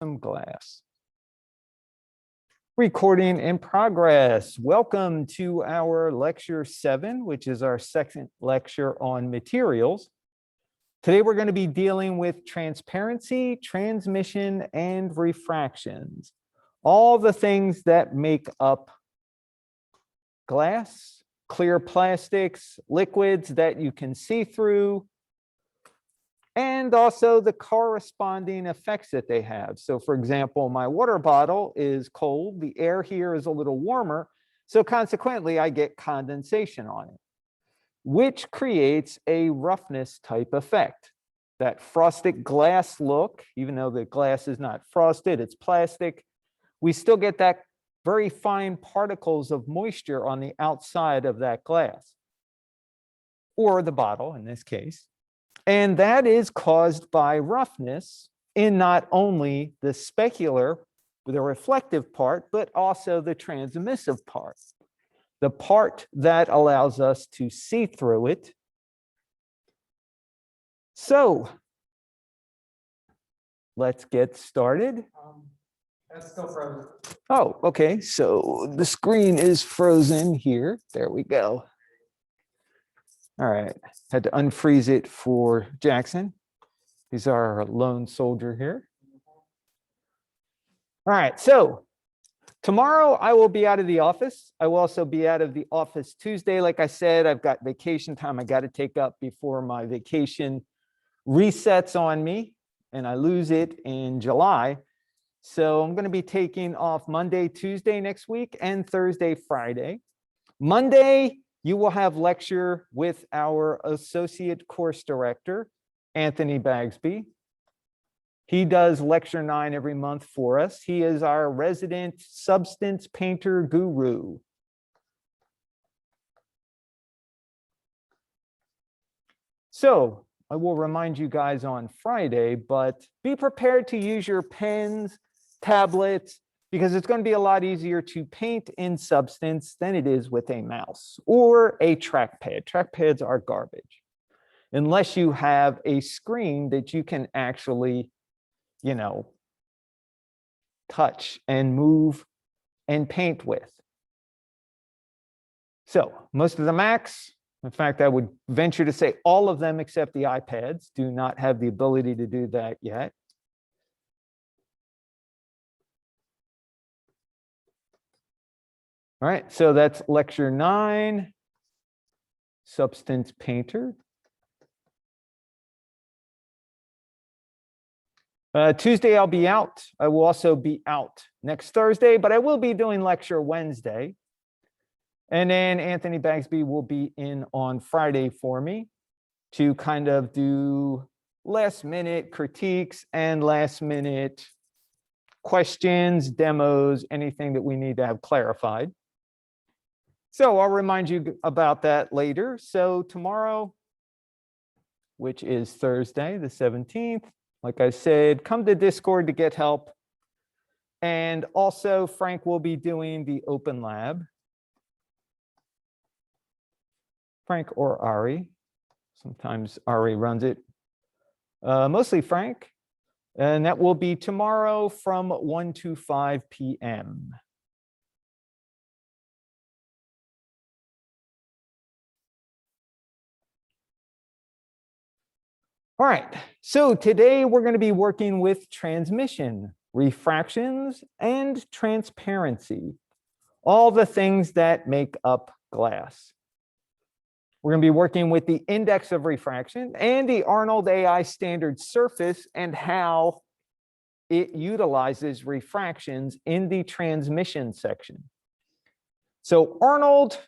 some glass. Recording in progress. Welcome to our lecture 7, which is our second lecture on materials. Today we're going to be dealing with transparency, transmission, and refractions. All the things that make up glass, clear plastics, liquids that you can see through, and also the corresponding effects that they have. So for example, my water bottle is cold, the air here is a little warmer, so consequently I get condensation on it, which creates a roughness type effect. That frosted glass look, even though the glass is not frosted, it's plastic, we still get that very fine particles of moisture on the outside of that glass, or the bottle in this case. And that is caused by roughness in not only the specular, the reflective part, but also the transmissive part, the part that allows us to see through it. So let's get started. That's still frozen. Oh, okay. So the screen is frozen here. There we go. All right, had to unfreeze it for Jackson. He's our lone soldier here. All right, so tomorrow I will be out of the office. I will also be out of the office Tuesday. Like I said, I've got vacation time I got to take up before my vacation resets on me, and I lose it in July. So I'm going to be taking off Monday, Tuesday next week, and Thursday, Friday. Monday, you will have lecture with our associate course director, Anthony Bagsby. He does lecture 9 every month for us. He is our resident substance painter guru. So I will remind you guys on Friday, but be prepared to use your pens, tablets, because it's going to be a lot easier to paint in substance than it is with a mouse or a trackpad. Trackpads are garbage unless you have a screen that you can actually, touch and move and paint with. So most of the Macs, in fact, I would venture to say all of them except the iPads do not have the ability to do that yet. All right, so that's lecture 9, Substance Painter. Tuesday, I'll be out. I will also be out next Thursday, but I will be doing lecture Wednesday. And then Anthony Bagsby will be in on Friday for me to kind of do last-minute critiques and last-minute questions, demos, anything that we need to have clarified. So I'll remind you about that later. So tomorrow, which is Thursday, the 17th, like I said, come to Discord to get help. And also Frank will be doing the open lab. Frank or Ari. Sometimes Ari runs it. Mostly Frank. And that will be tomorrow from 1 to 5 p.m. All right, so today we're going to be working with transmission, refractions, and transparency, all the things that make up glass. We're going to be working with the index of refraction and the Arnold AI standard surface and how it utilizes refractions in the transmission section. So Arnold,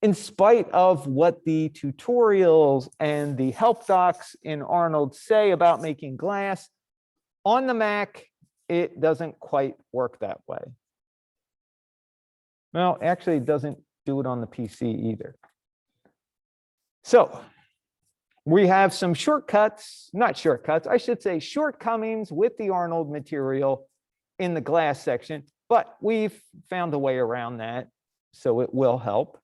in spite of what the tutorials and the help docs in Arnold say about making glass, on the Mac, it doesn't quite work that way. Well, actually, it doesn't do it on the PC either. So we have some shortcuts, not shortcuts, I should say shortcomings with the Arnold material in the glass section, but we've found a way around that, so it will help.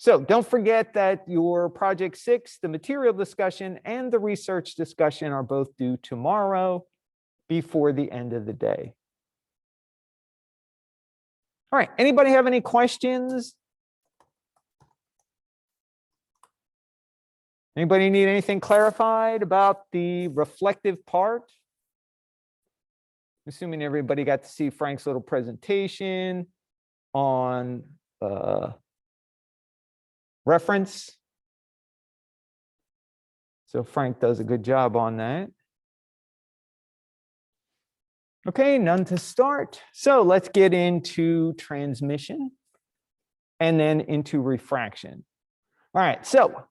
So don't forget that your project 6, the material discussion and the research discussion are both due tomorrow. before the end of the day. All right, anybody have any questions? Anybody need anything clarified about the reflective part? Assuming everybody got to see Frank's little presentation on reference. So Frank does a good job on that. Okay, none to start. So let's get into transmission and then into refraction. All right, so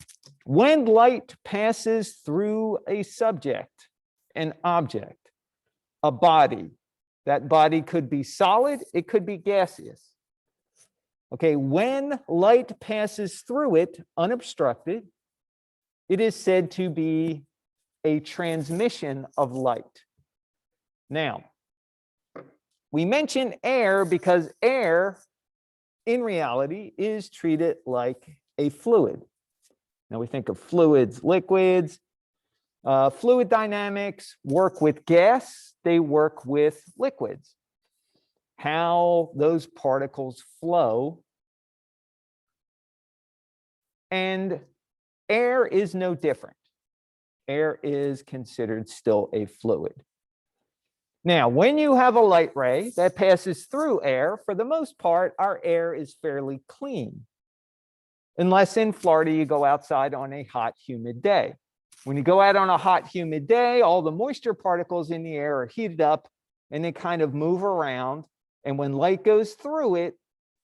when light passes through a subject, an object, a body, that body could be solid, it could be gaseous. Okay, when light passes through it unobstructed, it is said to be a transmission of light. Now, we mention air because air, in reality, is treated like a fluid. Now we think of fluids, liquids. Fluid dynamics work with gas, they work with liquids. How those particles flow. And air is no different. Air is considered still a fluid. Now, when you have a light ray that passes through air, for the most part, our air is fairly clean. Unless in Florida, you go outside on a hot, humid day. When you go out on a hot, humid day, all the moisture particles in the air are heated up and they kind of move around. And when light goes through it,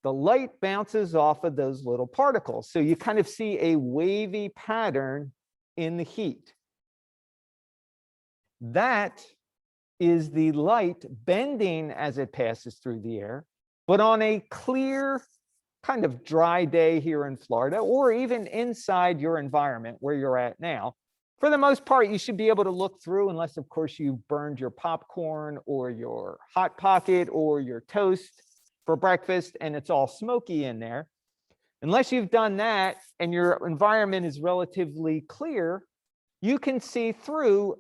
the light bounces off of those little particles. So you kind of see a wavy pattern in the heat. That is the light bending as it passes through the air, but on a clear, kind of dry day here in Florida, or even inside your environment where you're at now, for the most part, you should be able to look through, unless, of course, you burned your popcorn or your Hot Pocket or your toast for breakfast and it's all smoky in there. Unless you've done that and your environment is relatively clear, you can see through,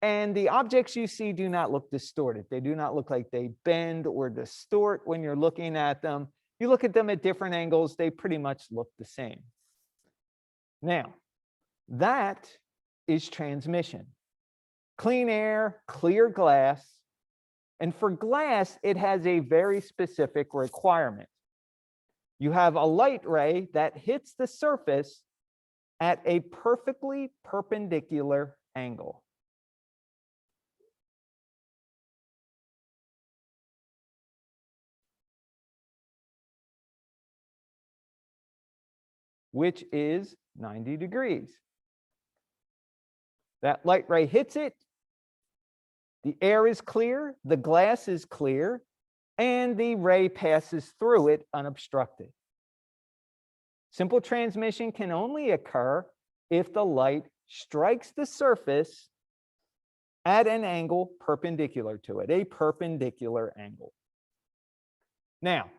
and the objects you see do not look distorted. They do not look like they bend or distort when you're looking at them. You look at them at different angles, they pretty much look the same. Now, that is transmission. Clean air, clear glass. And for glass, it has a very specific requirement. You have a light ray that hits the surface at a perfectly perpendicular angle. Which is 90 degrees. That light ray hits it, the air is clear, the glass is clear, and the ray passes through it unobstructed. Simple transmission can only occur if the light strikes the surface at an angle perpendicular to it, a perpendicular angle. Now,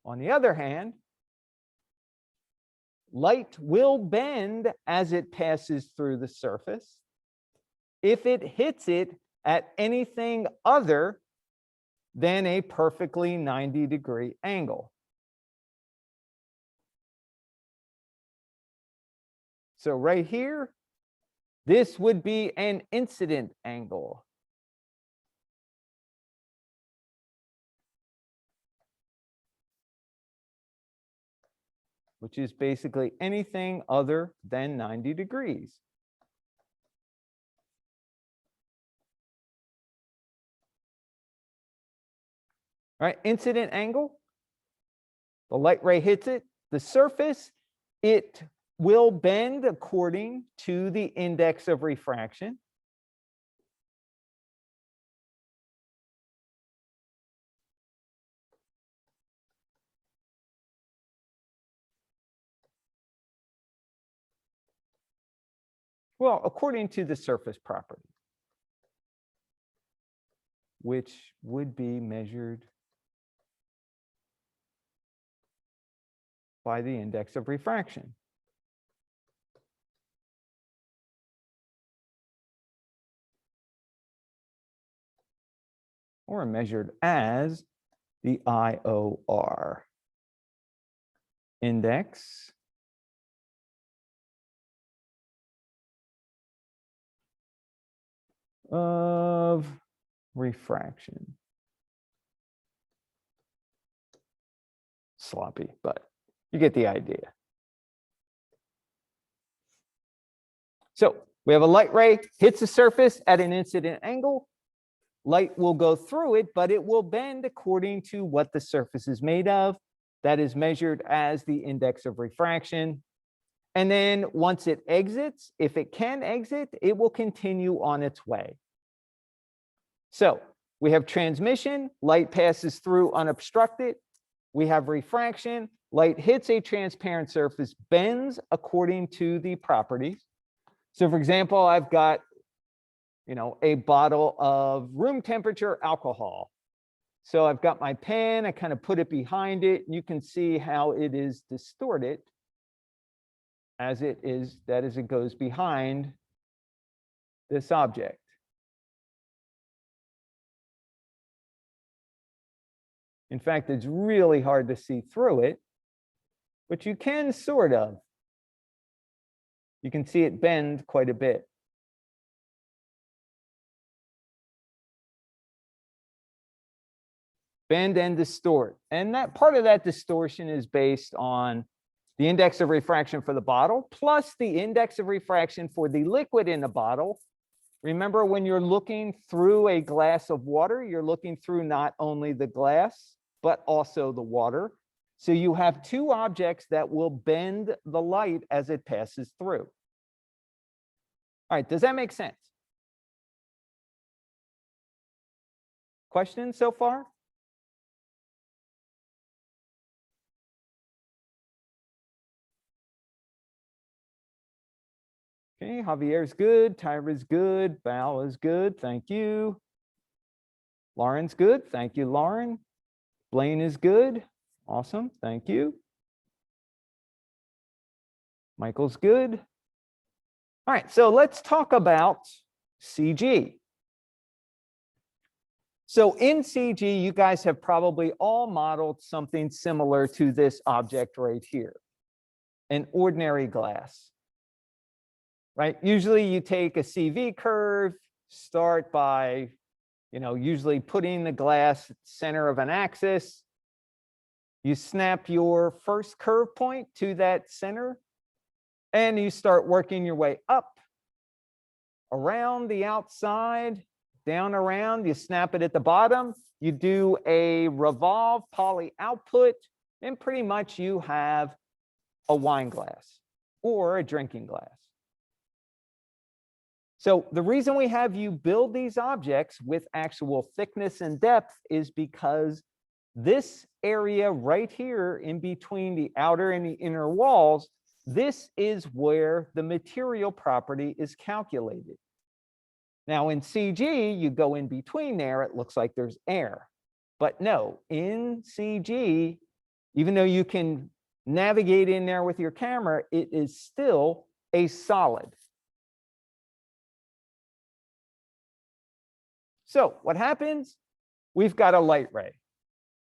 on the other hand, light will bend as it passes through the surface if it hits it at anything other than a perfectly 90-degree angle. So right here, this would be an incident angle. Which is basically anything other than 90 degrees. All right, incident angle. The light ray hits it, the surface, it will bend according to the index of refraction. Well, according to the surface property, which would be measured by the index of refraction. or measured as the IOR, index of refraction. Sloppy, but you get the idea. So we have a light ray hits the surface at an incident angle. Light will go through it, but it will bend according to what the surface is made of. That is measured as the index of refraction. And then once it exits, if it can exit, it will continue on its way. So we have transmission, light passes through unobstructed. We have refraction, light hits a transparent surface, bends according to the properties. So for example, I've got, a bottle of room temperature alcohol. So I've got my pen, I kind of put it behind it, and you can see how it is distorted as it goes behind this object. In fact, it's really hard to see through it, but you can sort of. You can see it bend quite a bit. Bend and distort. And that part of that distortion is based on the index of refraction for the bottle plus the index of refraction for the liquid in the bottle. Remember, when you're looking through a glass of water, you're looking through not only the glass, but also the water. So you have two objects that will bend the light as it passes through. All right, does that make sense? Questions so far? Okay, Javier's good, Tyra's good, Val is good, thank you. Lauren's good, thank you, Lauren. Blaine is good, awesome, thank you. Michael's good. All right, so let's talk about CG. So in CG, you guys have probably all modeled something similar to this object right here, an ordinary glass. Right? Usually you take a CV curve, start by, usually putting the glass at the center of an axis. You snap your first curve point to that center, and you start working your way up, around the outside, down around, you snap it at the bottom, you do a revolve poly output, and pretty much you have a wine glass or a drinking glass. So the reason we have you build these objects with actual thickness and depth is because this area right here in between the outer and the inner walls, this is where the material property is calculated. Now in CG, you go in between there, it looks like there's air. But no, in CG, even though you can navigate in there with your camera, it is still a solid. So what happens? We've got a light ray.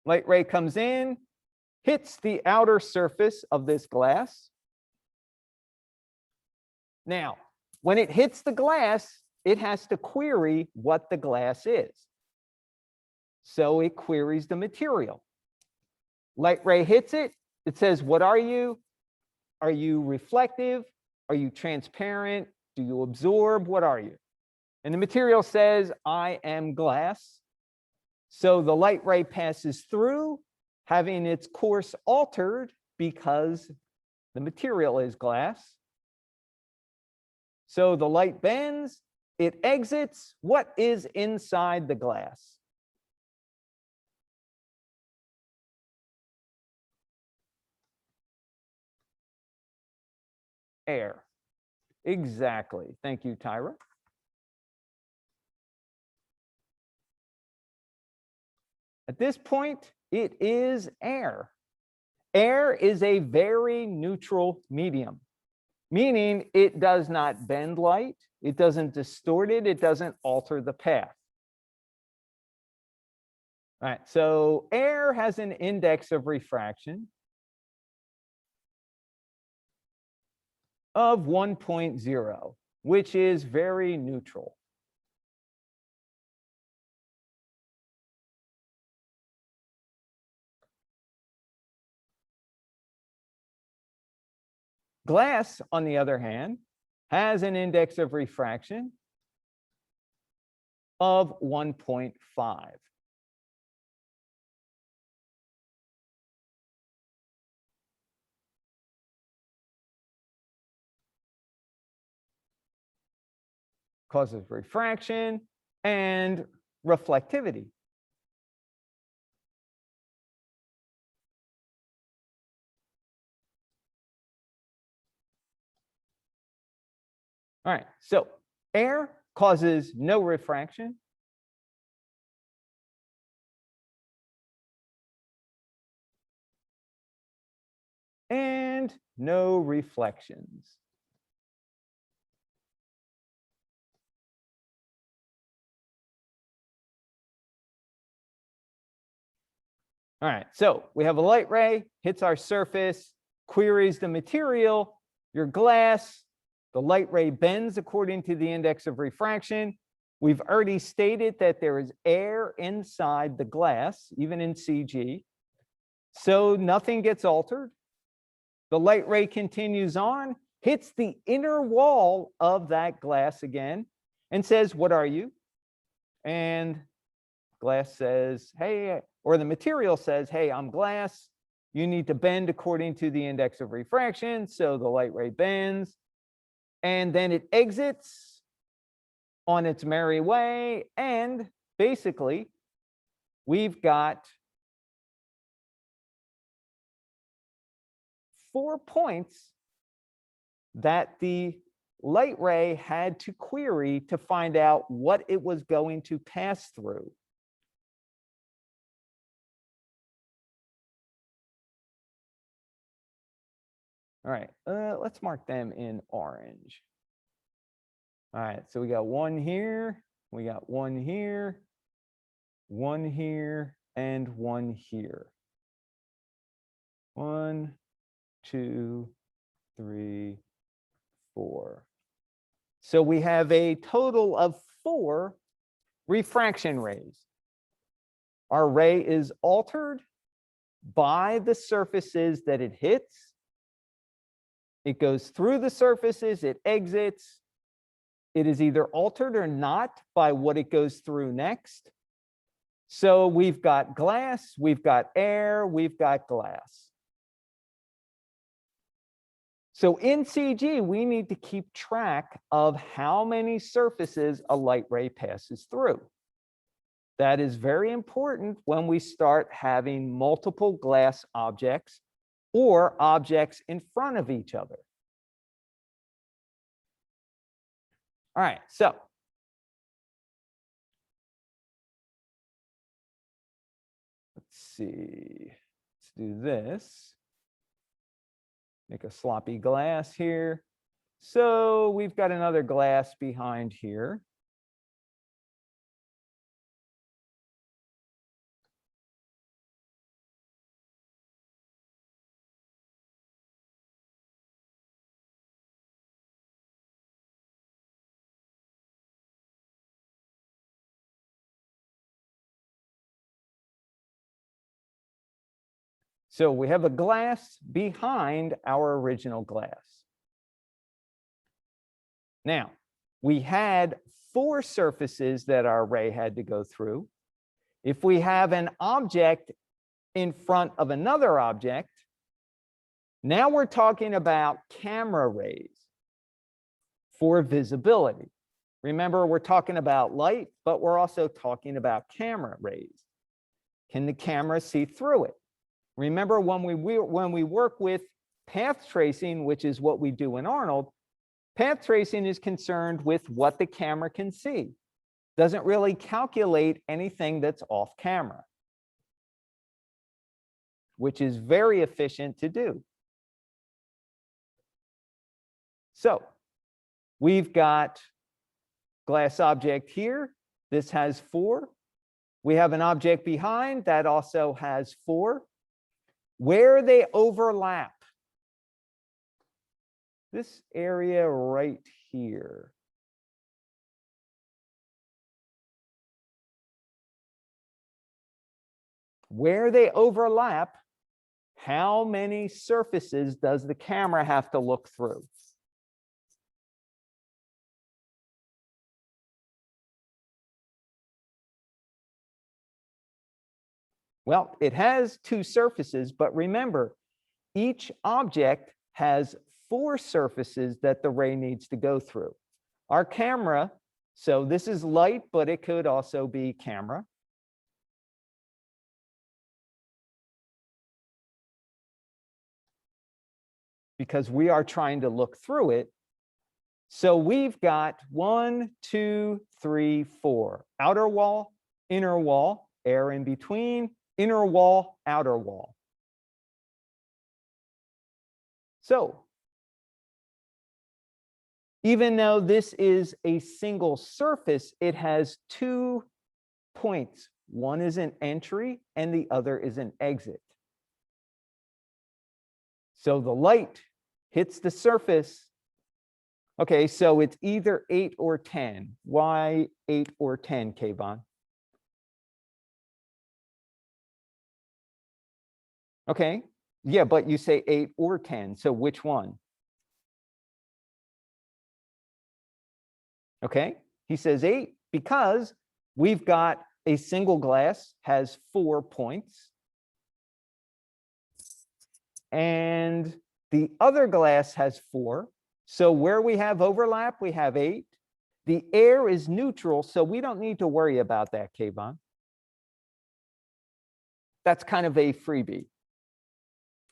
Light ray comes in, hits the outer surface of this glass. Now, when it hits the glass, it has to query what the glass is. So it queries the material. Light ray hits it. It says, what are you? Are you reflective? Are you transparent? Do you absorb? What are you? And the material says, I am glass. So the light ray passes through, having its course altered because the material is glass. So the light bends, it exits. What is inside the glass? Air. Exactly. Thank you, Tyra. At this point, it is air. Air is a very neutral medium, meaning it does not bend light, it doesn't distort it, it doesn't alter the path. All right, so air has an index of refraction of 1.0, which is very neutral. Glass, on the other hand, has an index of refraction of 1.5. Causes refraction and reflectivity. All right, so air causes no refraction. And no reflections. All right, so we have a light ray, hits our surface, queries the material, your glass. The light ray bends according to the index of refraction. We've already stated that there is air inside the glass, even in CG. So nothing gets altered. The light ray continues on, hits the inner wall of that glass again, and says, "What are you?" And glass says, "Hey," or the material says, "Hey, I'm glass. You need to bend according to the index of refraction." So the light ray bends, and then it exits on its merry way. And basically, we've got 4 points that the light ray had to query to find out what it was going to pass through. All right, let's mark them in orange. All right, so we got one here, we got one here, and one here. 1, 2, 3, 4. So we have a total of 4 refraction rays. Our ray is altered by the surfaces that it hits. It goes through the surfaces, it exits. It is either altered or not by what it goes through next. So we've got glass, we've got air, we've got glass. So in CG, we need to keep track of how many surfaces a light ray passes through. That is very important when we start having multiple glass objects or objects in front of each other. All right, so let's see. Let's do this. Make a sloppy glass here. So we've got another glass behind here. So we have a glass behind our original glass. Now, we had 4 surfaces that our ray had to go through. If we have an object in front of another object, now we're talking about camera rays for visibility. Remember, we're talking about light, but we're also talking about camera rays. Can the camera see through it? Remember, when we work with path tracing, which is what we do in Arnold, path tracing is concerned with what the camera can see. Doesn't really calculate anything that's off camera, which is very efficient to do. So we've got glass object here. This has 4. We have an object behind that also has 4. Where they overlap, this area right here. Where they overlap, how many surfaces does the camera have to look through? Well, it has 2 surfaces, but remember, each object has 4 surfaces that the ray needs to go through. Our camera, so this is light, but it could also be camera. Because we are trying to look through it. So we've got 1, 2, 3, 4. Outer wall, inner wall, air in between, inner wall, outer wall. So even though this is a single surface, it has 2 points. One is an entry and the other is an exit. So the light hits the surface. Okay, so it's either 8 or 10. Why 8 or 10, Kayvon? Okay, yeah, but you say 8 or 10, so which one? Okay, he says 8 because we've got a single glass has 4 points. And the other glass has 4. So where we have overlap, we have 8. The air is neutral, so we don't need to worry about that, Kayvon. That's kind of a freebie.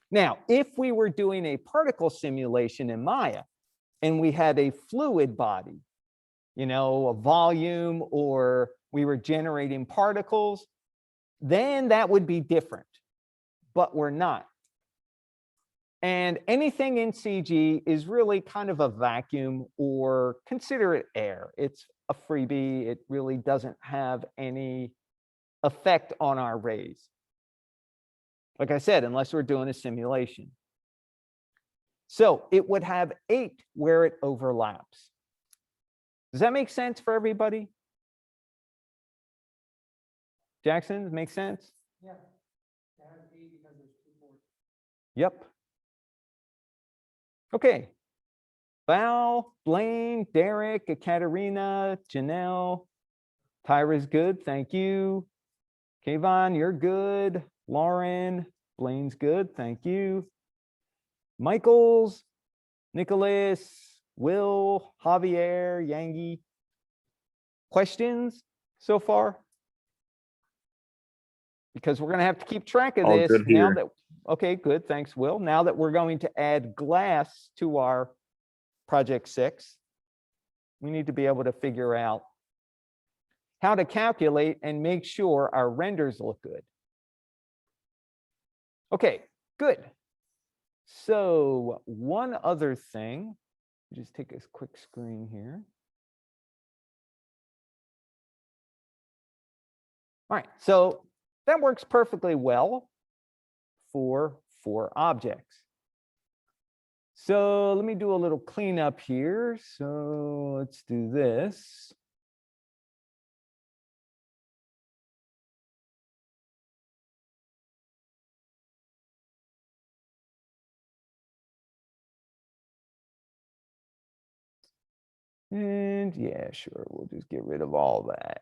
Now, if we were doing a particle simulation in Maya and we had a fluid body, a volume, or we were generating particles, then that would be different, but we're not. And anything in CG is really kind of a vacuum, or consider it air. It's a freebie. It really doesn't have any effect on our rays. Like I said, unless we're doing a simulation. So it would have 8 where it overlaps. Does that make sense for everybody? Jackson, does it make sense? Yeah. It has 8 because there's 2 ports. Yep. Okay. Val, Blaine, Derek, Ekaterina, Janelle. Tyra's good, thank you. Kayvon, you're good. Lauren, Blaine's good, thank you. Michaels, Nicholas, Will, Javier, Yangi. Questions so far? Because we're going to have to keep track of All this good now here. that, okay, good, thanks, Will. Now that we're going to add glass to our project 6, we need to be able to figure out how to calculate and make sure our renders look good. Okay, good. So one other thing, just take a quick screen here. All right, so that works perfectly well for 4 objects. So let me do a little cleanup here. So let's do this. And yeah, sure, we'll just get rid of all that.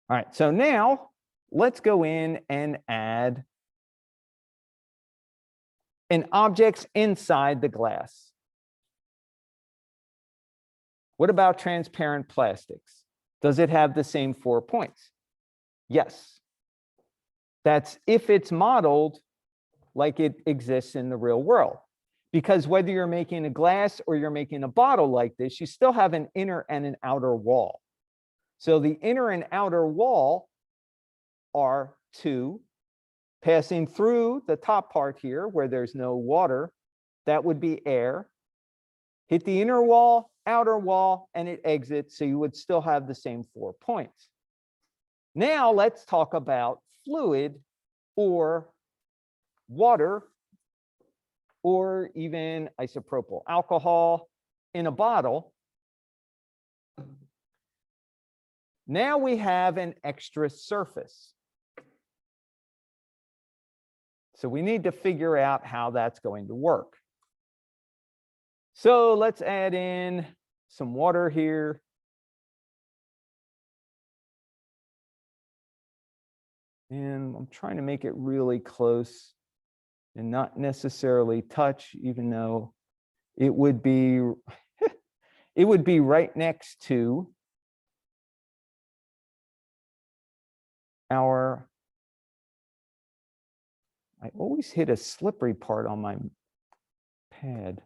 All right, so now let's go in and add an object inside the glass. What about transparent plastics? Does it have the same 4 points? Yes. That's if it's modeled like it exists in the real world. Because whether you're making a glass or you're making a bottle like this, you still have an inner and an outer wall. So the inner and outer wall are 2. Passing through the top part here where there's no water, that would be air. Hit the inner wall, outer wall and it exits, so you would still have the same 4 points. Now let's talk about fluid or water or even isopropyl alcohol in a bottle. Now we have an extra surface. So we need to figure out how that's going to work. So let's add in some water here. And I'm trying to make it really close and not necessarily touch, even though it would be it would be right next to our, I always hit a slippery part on my pad,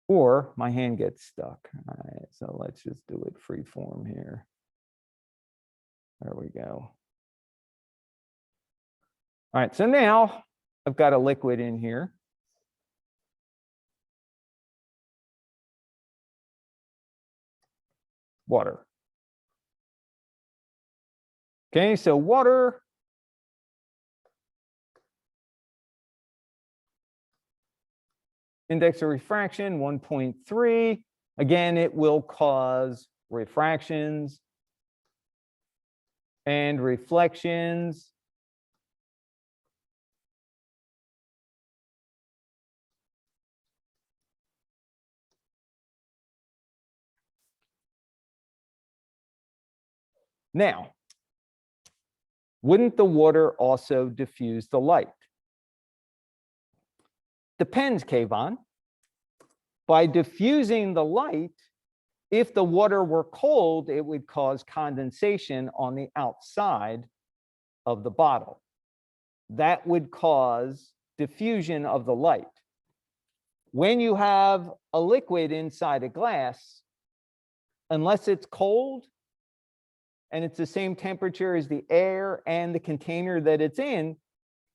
or my hand gets stuck. All right, so let's just do it free form here. There we go. All right, so now I've got a liquid in here. Water. Okay, so water. Index of refraction, 1.3. Again, it will cause refractions and reflections. Now, wouldn't the water also diffuse the light? Depends, Kayvon. By diffusing the light, if the water were cold, it would cause condensation on the outside of the bottle. That would cause diffusion of the light. When you have a liquid inside a glass, unless it's cold and it's the same temperature as the air and the container that it's in,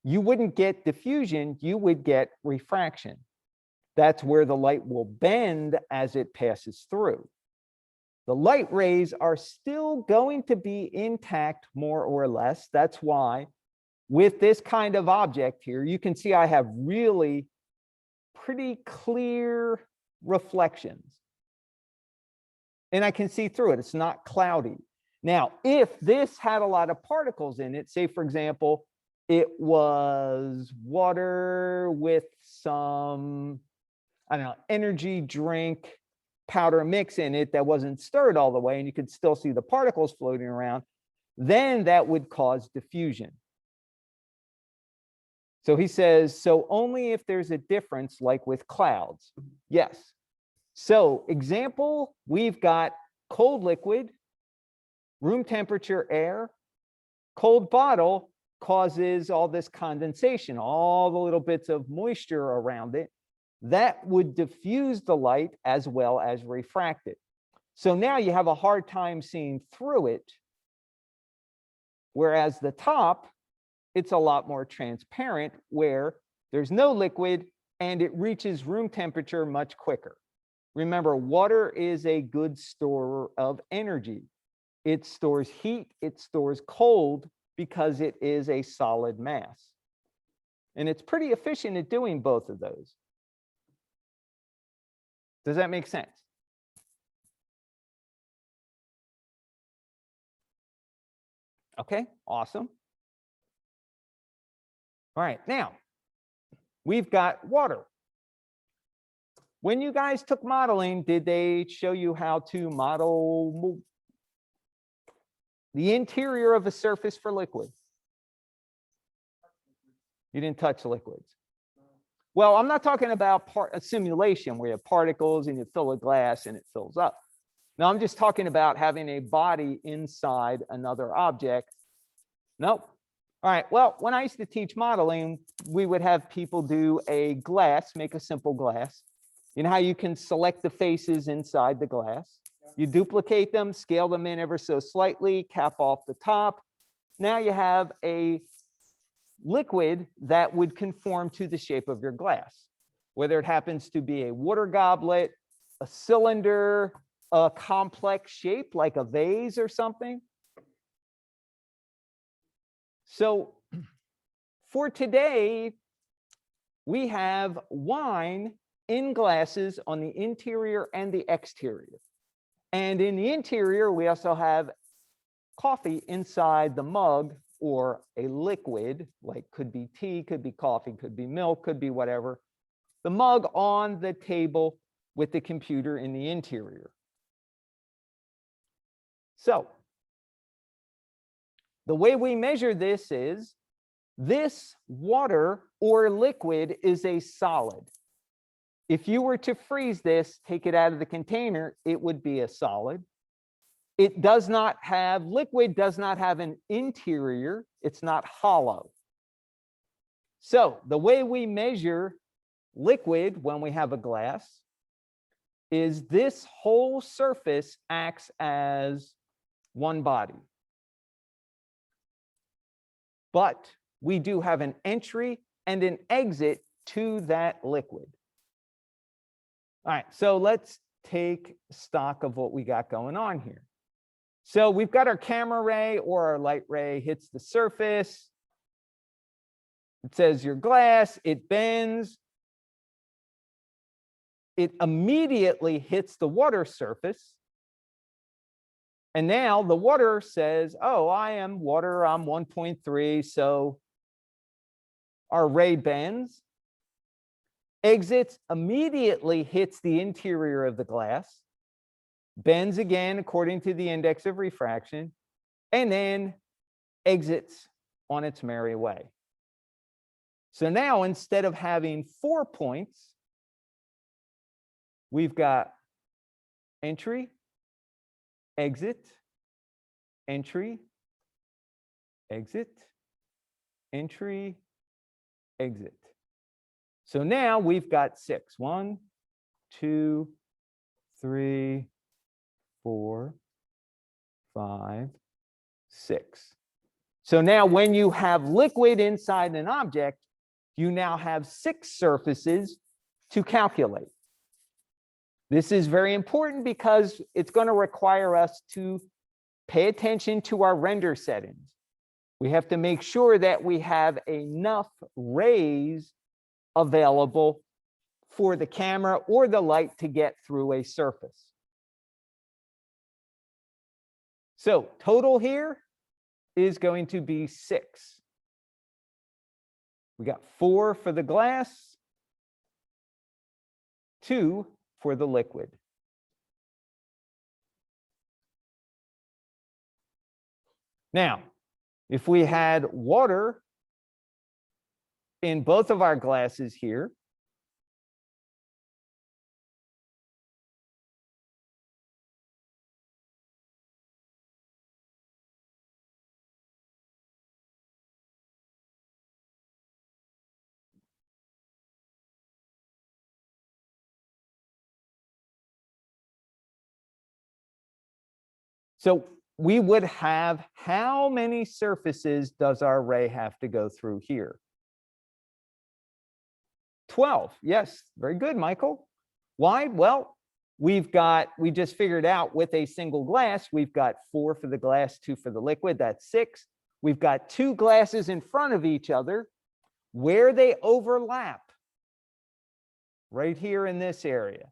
you wouldn't get diffusion, you would get refraction. That's where the light will bend as it passes through. The light rays are still going to be intact more or less. That's why with this kind of object here, you can see I have really pretty clear reflections. And I can see through it. It's not cloudy. Now, if this had a lot of particles in it, say, for example, it was water with some, I don't know, energy drink powder mix in it that wasn't stirred all the way, and you could still see the particles floating around, then that would cause diffusion. So he says, so only if there's a difference, like with clouds. Yes. So example, we've got cold liquid, room temperature air, cold bottle causes all this condensation, all the little bits of moisture around it. That would diffuse the light as well as refract it. So now you have a hard time seeing through it, whereas the top, it's a lot more transparent where there's no liquid and it reaches room temperature much quicker. Remember, water is a good storer of energy. It stores heat, it stores cold because it is a solid mass. And it's pretty efficient at doing both of those. Does that make sense? Okay, awesome. All right, now we've got water. When you guys took modeling, did they show you how to model the interior of a surface for liquid? You didn't touch liquids. Well, I'm not talking about a simulation where you have particles and you fill a glass and it fills up. No, I'm just talking about having a body inside another object. Nope. All right, well, when I used to teach modeling, we would have people do a glass, make a simple glass. You know how you can select the faces inside the glass? You duplicate them, scale them in ever so slightly, cap off the top. Now you have a liquid that would conform to the shape of your glass, whether it happens to be a water goblet a cylinder, a complex shape like a vase or something. So for today, we have wine in glasses on the interior and the exterior. And in the interior, we also have coffee inside the mug, or a liquid, like could be tea, could be coffee, could be milk, could be whatever. The mug on the table with the computer in the interior. So the way we measure this is, this water or liquid is a solid. If you were to freeze this, take it out of the container, it would be a solid. It does not have, liquid does not have an interior. It's not hollow. So the way we measure liquid when we have a glass is this whole surface acts as one body. But we do have an entry and an exit to that liquid. All right, so let's take stock of what we got going on here. So we've got our camera ray or our light ray hits the surface. It says your glass, it bends. It immediately hits the water surface. And now the water says, oh, I am water, I'm 1.3, so our ray bends. Exits, immediately hits the interior of the glass, bends again according to the index of refraction, and then exits on its merry way. So now instead of having 4 points, we've got entry, exit, entry, exit, entry, exit. So now we've got 6. 1, 2, 3, 4, 5, 6. So now when you have liquid inside an object, you now have 6 surfaces to calculate. This is very important because it's going to require us to pay attention to our render settings. We have to make sure that we have enough rays available for the camera or the light to get through a surface. So total here is going to be 6. We got 4 for the glass, 2 for the liquid. Now, if we had water in both of our glasses here, so we would have, how many surfaces does our ray have to go through here? 12. Yes, very good, Michael. Why? Well, we just figured out with a single glass, we've got 4 for the glass, 2 for the liquid, that's 6. We've got 2 glasses in front of each other. Where they overlap, right here in this area,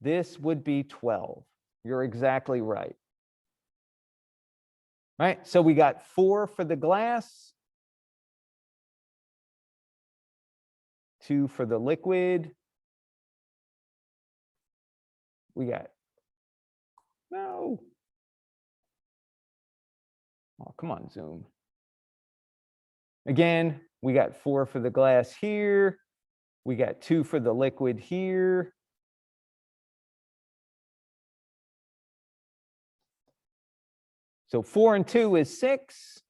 this would be 12. You're exactly right. Right, so we got 4 for the glass, 2 for the liquid. We got, no. Oh, come on, Zoom. Again, we got 4 for the glass here. We got 2 for the liquid here. So 4 and 2 is 6.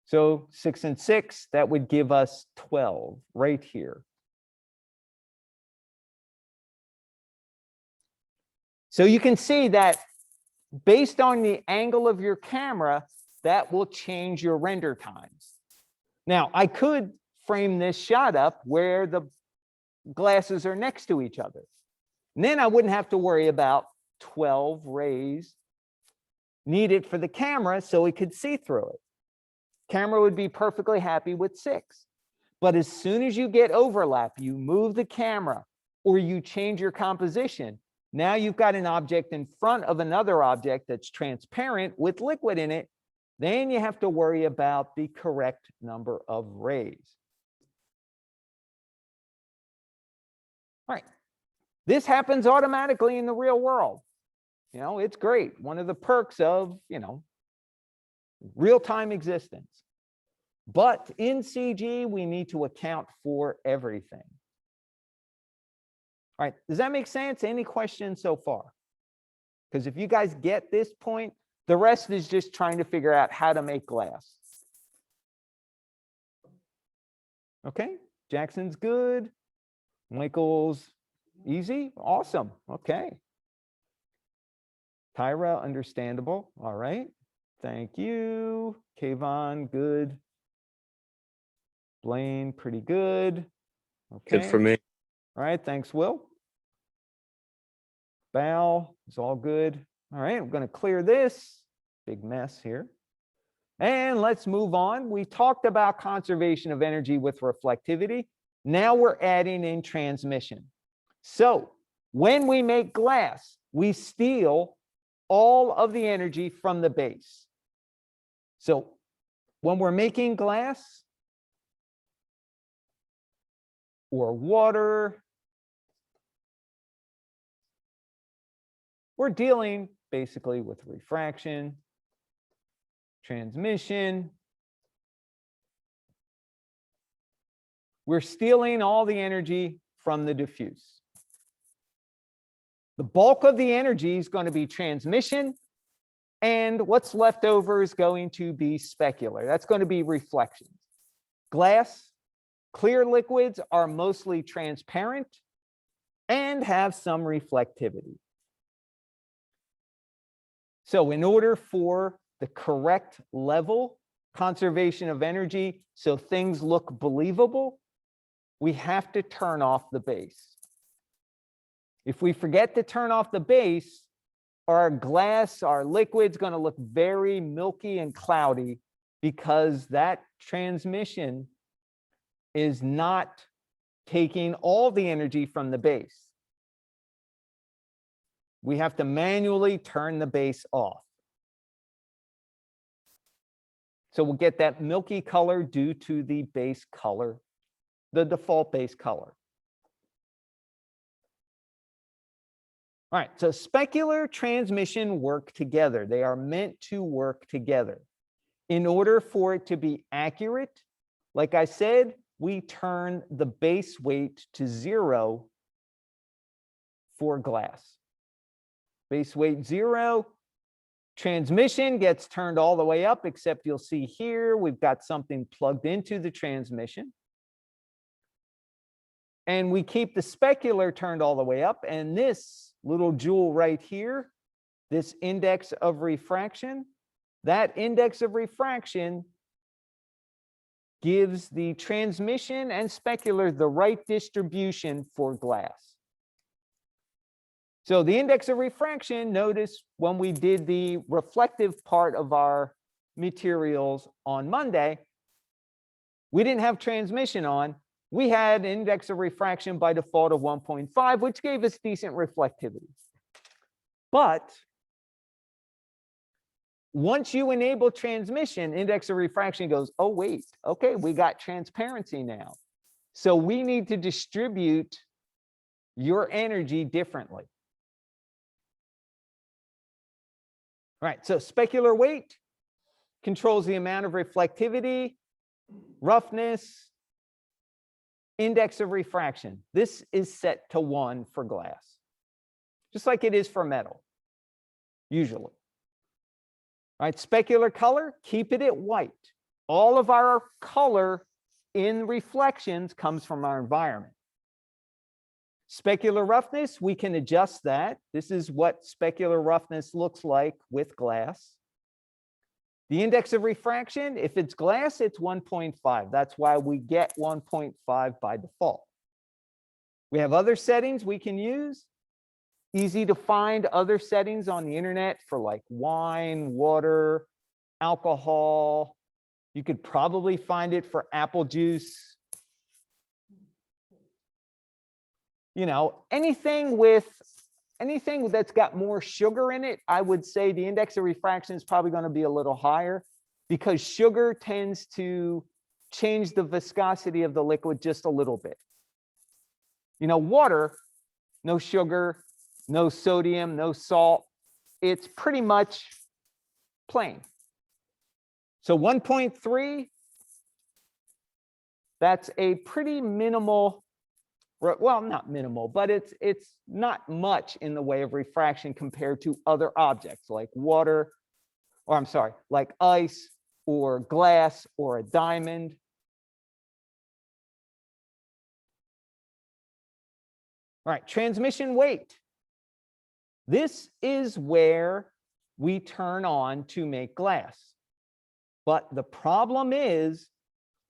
So 6 and 6, that would give us 12 right here. So you can see that Based on the angle of your camera, that will change your render times. Now, I could frame this shot up where the glasses are next to each other. And then I wouldn't have to worry about 12 rays needed for the camera so it could see through it. Camera would be perfectly happy with 6. But as soon as you get overlap, you move the camera or you change your composition, now you've got an object in front of another object that's transparent with liquid in it. Then you have to worry about the correct number of rays. All right. This happens automatically in the real world. You know, it's great. One of the perks of, real-time existence. But in CG, we need to account for everything. All right, does that make sense? Any questions so far? Because if you guys get this point, the rest is just trying to figure out how to make glass. Okay, Jackson's good. Michael's easy. Awesome. Okay. Tyra, understandable. All right. Thank you. Kayvon, good. Blaine, pretty good. Okay. Good for me. All right. Thanks, Will. Val is all good. All right. I'm going to clear this. Big mess here. And let's move on. We talked about conservation of energy with reflectivity. Now we're adding in transmission. So when we make glass, we steal all of the energy from the base. So when we're making glass or water, we're dealing basically with refraction, transmission. We're stealing all the energy from the diffuse. The bulk of the energy is going to be transmission, and what's left over is going to be specular. That's going to be reflections. Glass, clear liquids are mostly transparent and have some reflectivity. So in order for the correct level, conservation of energy, so things look believable, we have to turn off the base. If we forget to turn off the base, our glass, our liquid's going to look very milky and cloudy because that transmission is not taking all the energy from the base. We have to manually turn the base off. So we'll get that milky color due to the base color, the default base color. All right, so specular transmission work together. They are meant to work together. In order for it to be accurate, like I said, we turn the base weight to 0 for glass. Base weight 0. Transmission gets turned all the way up, except you'll see here we've got something plugged into the transmission. And we keep the specular turned all the way up, and this little jewel right here, this index of refraction, that index of refraction gives the transmission and specular the right distribution for glass. So the index of refraction, notice when we did the reflective part of our materials on Monday, we didn't have transmission on. We had an index of refraction by default of 1.5, which gave us decent reflectivity. But once you enable transmission, index of refraction goes, oh, wait, okay, we got transparency now. So we need to distribute your energy differently. All right, so specular weight controls the amount of reflectivity, roughness, index of refraction. This is set to 1 for glass, just like it is for metal, usually. All right, specular color, keep it at white. All of our color in reflections comes from our environment. Specular roughness, we can adjust that. This is what specular roughness looks like with glass. The index of refraction, if it's glass, it's 1.5. That's why we get 1.5 by default. We have other settings we can use. Easy to find other settings on the internet for like wine, water, alcohol. You could probably find it for apple juice. You know, anything that's got more sugar in it, I would say the index of refraction is probably going to be a little higher because sugar tends to change the viscosity of the liquid just a little bit. You know, water, no sugar, no sodium, no salt. It's pretty much plain. So 1.3, that's a pretty minimal, well, not minimal, but it's not much in the way of refraction compared to other objects like water, or I'm sorry, like ice or glass or a diamond. All right, transmission weight. This is where we turn on to make glass. But the problem is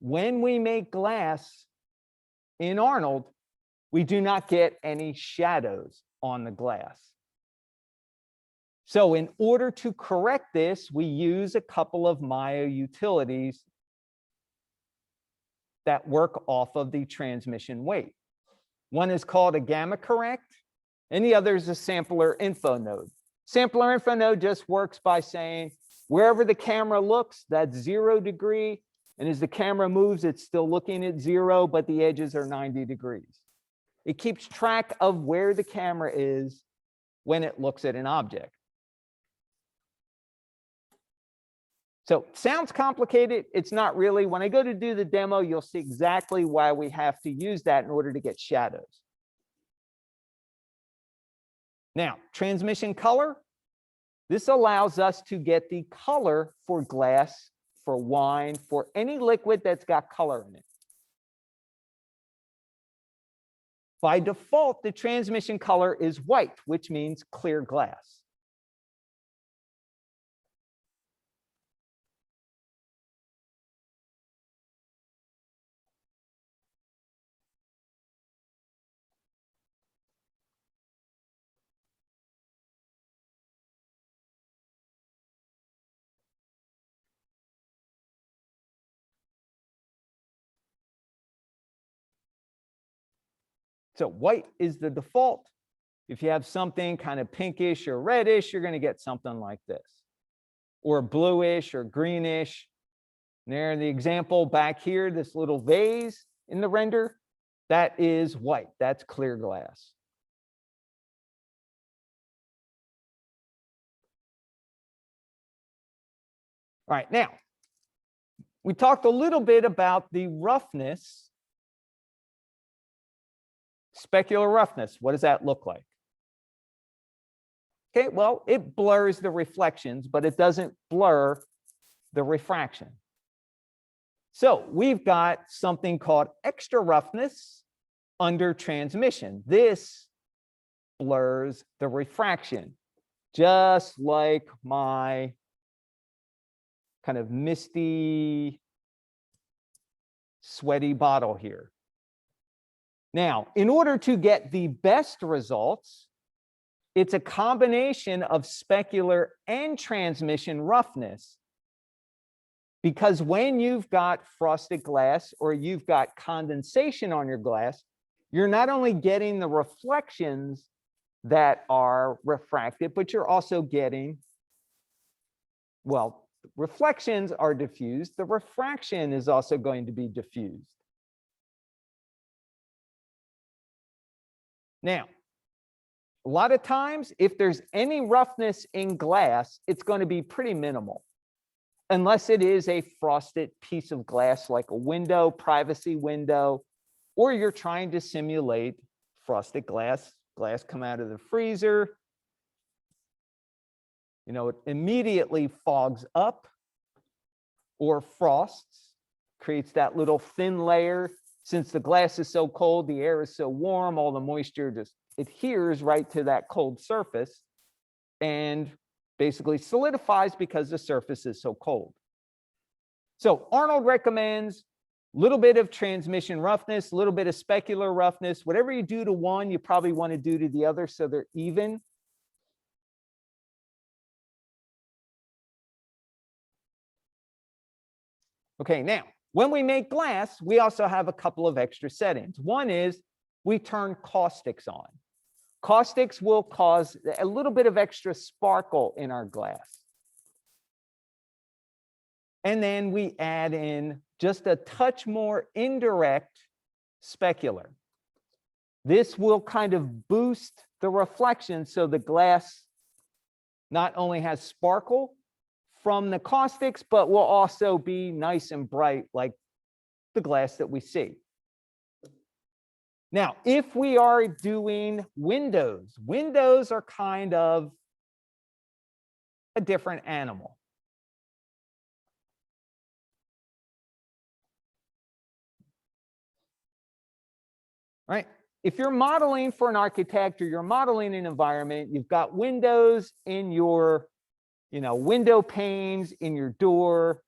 when we make glass in Arnold, we do not get any shadows on the glass. So in order to correct this, we use a couple of Maya utilities that work off of the transmission weight. One is called a gamma correct, and the other is a sampler info node. Sampler info node just works by saying wherever the camera looks, that's 0 degree, and as the camera moves, it's still looking at 0, but the edges are 90 degrees. It keeps track of where the camera is when it looks at an object. So sounds complicated. It's not really. When I go to do the demo, you'll see exactly why we have to use that in order to get shadows. Now, transmission color. This allows us to get the color for glass, for wine, for any liquid that's got color in it. By default, the transmission color is white, which means clear glass. So white is the default. If you have something kind of pinkish or reddish, you're going to get something like this, or bluish or greenish. And there in the example back here, this little vase in the render, that is white. That's clear glass. All right, now, we talked a little bit about the roughness. Specular roughness, what does that look like? Okay, well, it blurs the reflections, but it doesn't blur the refraction. So we've got something called extra roughness under transmission. This blurs the refraction, just like my kind of misty, sweaty bottle here. Now, in order to get the best results, it's a combination of specular and transmission roughness. Because when you've got frosted glass or you've got condensation on your glass, you're not only getting the reflections that are refracted, but you're also getting, well, reflections are diffused. The refraction is also going to be diffused. Now, a lot of times, if there's any roughness in glass, it's going to be pretty minimal, unless it is a frosted piece of glass like a window, privacy window, or you're trying to simulate frosted glass come out of the freezer. You know, it immediately fogs up or frosts, creates that little thin layer, since the glass is so cold, the air is so warm, all the moisture just adheres right to that cold surface and basically solidifies because the surface is so cold. So Arnold recommends a little bit of transmission roughness, a little bit of specular roughness. Whatever you do to one, you probably want to do to the other so they're even. Okay, now, when we make glass, we also have a couple of extra settings. One is we turn caustics on. Caustics will cause a little bit of extra sparkle in our glass. And then we add in just a touch more indirect specular. This will kind of boost the reflection so the glass not only has sparkle from the caustics, but will also be nice and bright like the glass that we see. Now, if we are doing windows, windows are kind of a different animal. Right? If you're modeling for an architect or you're modeling an environment, you've got windows in your, window panes, in your door,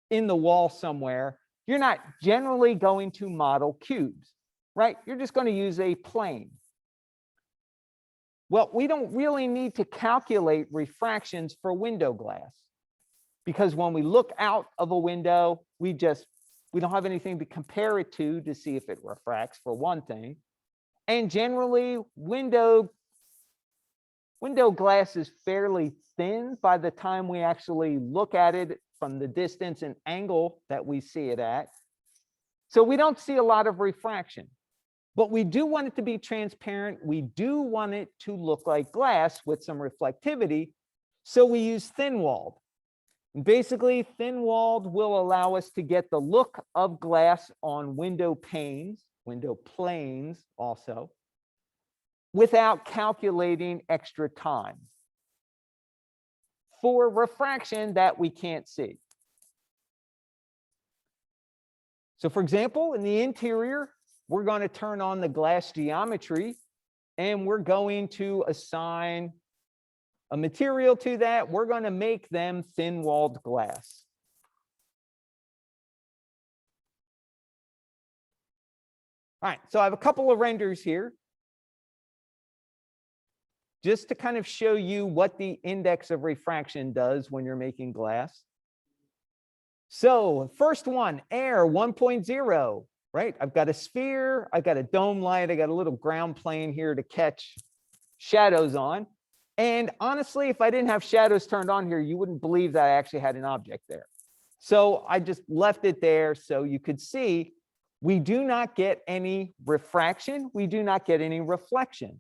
in the wall somewhere. You're not generally going to model cubes, right? You're just going to use a plane. Well, we don't really need to calculate refractions for window glass because when we look out of a window, we don't have anything to compare it to see if it refracts, for one thing. And generally, window glass is fairly thin by the time we actually look at it from the distance and angle that we see it at. So we don't see a lot of refraction. But we do want it to be transparent. We do want it to look like glass with some reflectivity. So we use thin-walled. Basically, thin-walled will allow us to get the look of glass on window panes, window planes also, without calculating extra time for refraction that we can't see. So for example, in the interior, we're going to turn on the glass geometry and we're going to assign a material to that. We're going to make them thin-walled glass. All right, so I have a couple of renders here just to kind of show you what the index of refraction does when you're making glass. So first one, air 1.0, right? I've got a sphere, I've got a dome light, I got a little ground plane here to catch shadows on. And honestly, if I didn't have shadows turned on here, you wouldn't believe that I actually had an object there. So I just left it there so you could see we do not get any refraction, we do not get any reflections.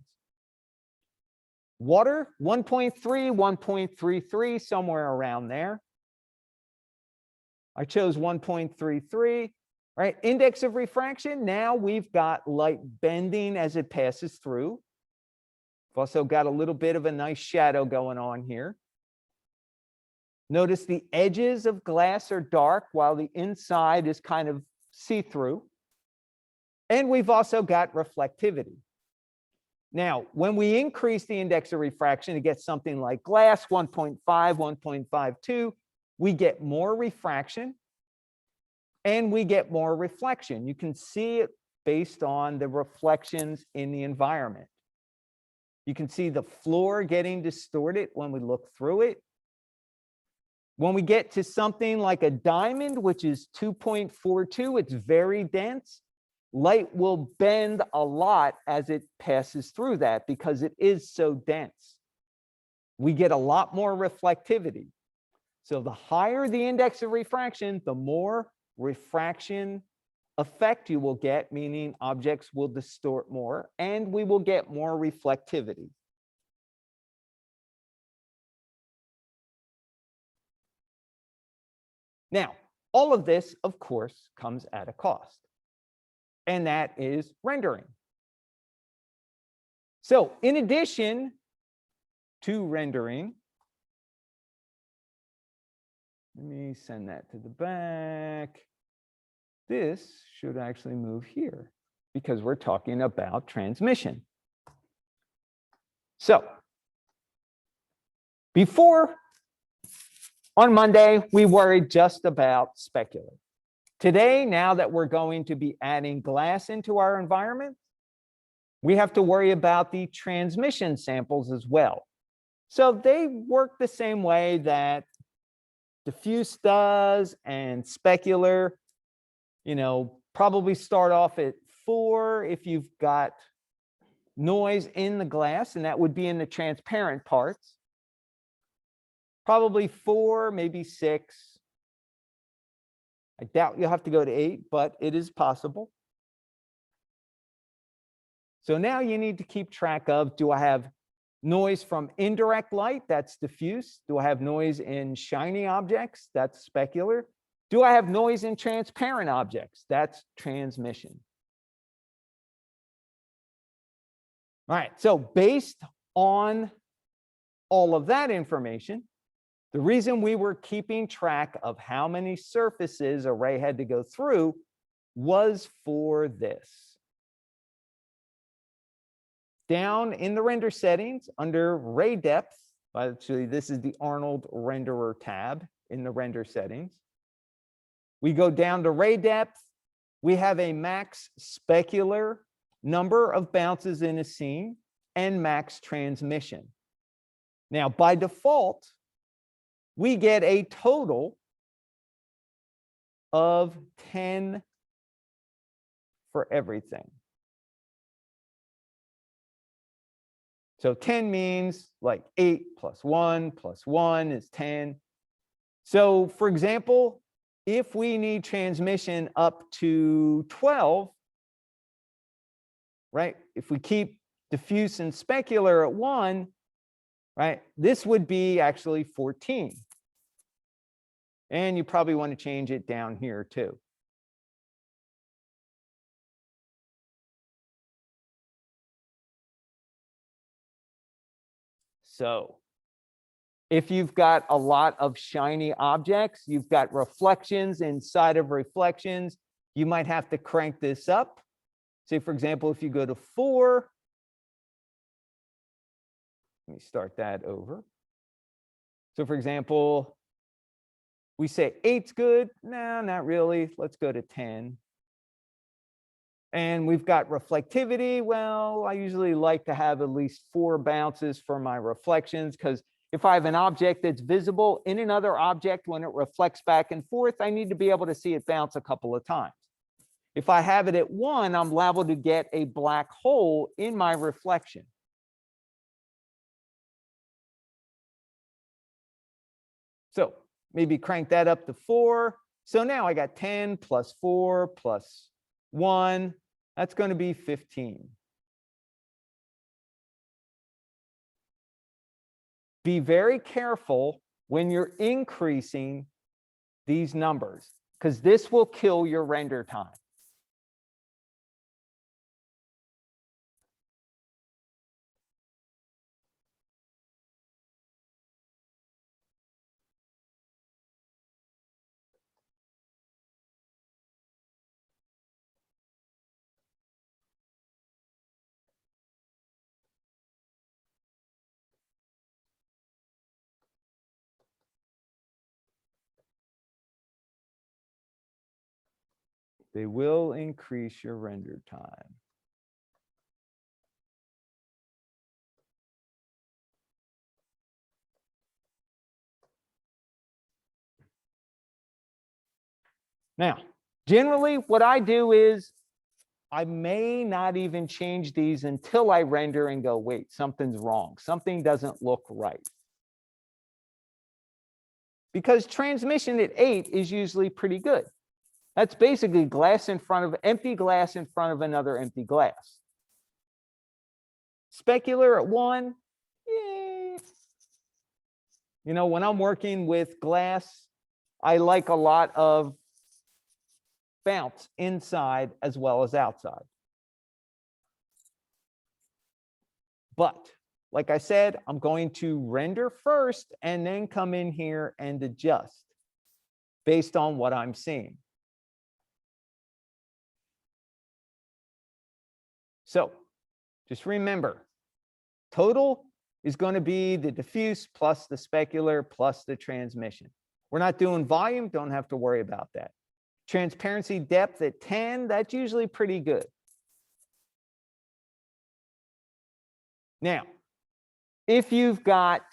Water, 1.3, 1.33, somewhere around there. I chose 1.33, right? Index of refraction, now we've got light bending as it passes through. We've also got a little bit of a nice shadow going on here. Notice the edges of glass are dark while the inside is kind of see-through. And we've also got reflectivity. Now, when we increase the index of refraction to get something like glass 1.5, 1.52, we get more refraction and we get more reflection. You can see it based on the reflections in the environment. You can see the floor getting distorted when we look through it. When we get to something like a diamond, which is 2.42, it's very dense. Light will bend a lot as it passes through that because it is so dense. We get a lot more reflectivity. So the higher the index of refraction, the more refraction effect you will get, meaning objects will distort more, and we will get more reflectivity. Now, all of this, of course, comes at a cost, and that is rendering. So in addition to rendering, let me send that to the back. this should actually move here because we're talking about transmission. So before, on Monday, we worried just about specular. Today, now that we're going to be adding glass into our environment, we have to worry about the transmission samples as well. So they work the same way that diffuse does and specular, probably start off at 4 if you've got noise in the glass, and that would be in the transparent parts. Probably 4, maybe 6. I doubt you'll have to go to 8, but it is possible. So now you need to keep track of, do I have noise from indirect light? That's diffuse. Do I have noise in shiny objects? That's specular. Do I have noise in transparent objects? That's transmission. All right, so based on all of that information, the reason we were keeping track of how many surfaces a ray had to go through was for this. Down in the render settings under ray depth, actually this is the Arnold renderer tab in the render settings. We go down to ray depth. We have a max specular number of bounces in a scene and max transmission. Now, by default, we get a total of 10 for everything. So 10 means like 8 plus 1 plus 1 is 10. So for example, if we need transmission up to 12, right? If we keep diffuse and specular at 1, right? This would be actually 14. And you probably want to change it down here too. So if you've got a lot of shiny objects, you've got reflections inside of reflections, you might have to crank this up. Say, for example, if you go to 4, let me start that over. So for example, we say 8's good. No, not really. Let's go to 10. And we've got reflectivity. Well, I usually like to have at least 4 bounces for my reflections, because if I have an object that's visible in another object when it reflects back and forth, I need to be able to see it bounce a couple of times. If I have it at 1, I'm liable to get a black hole in my reflection. So maybe crank that up to 4. So now I got 10 plus 4 plus 1. That's going to be 15. Be very careful when you're increasing these numbers, because this will kill your render time. They will increase your render time. Now, generally, what I do is I may not even change these until I render and go, wait, something's wrong. Something doesn't look right. Because transmission at 8 is usually pretty good. That's basically glass in front of empty glass in front of another empty glass. Specular at 1, yeah. When I'm working with glass, I like a lot of bounce inside as well as outside. But like I said, I'm going to render first and then come in here and adjust based on what I'm seeing. So just remember, total is going to be the diffuse plus the specular plus the transmission. We're not doing volume, don't have to worry about that. Transparency depth at 10, that's usually pretty good. Now, if you've got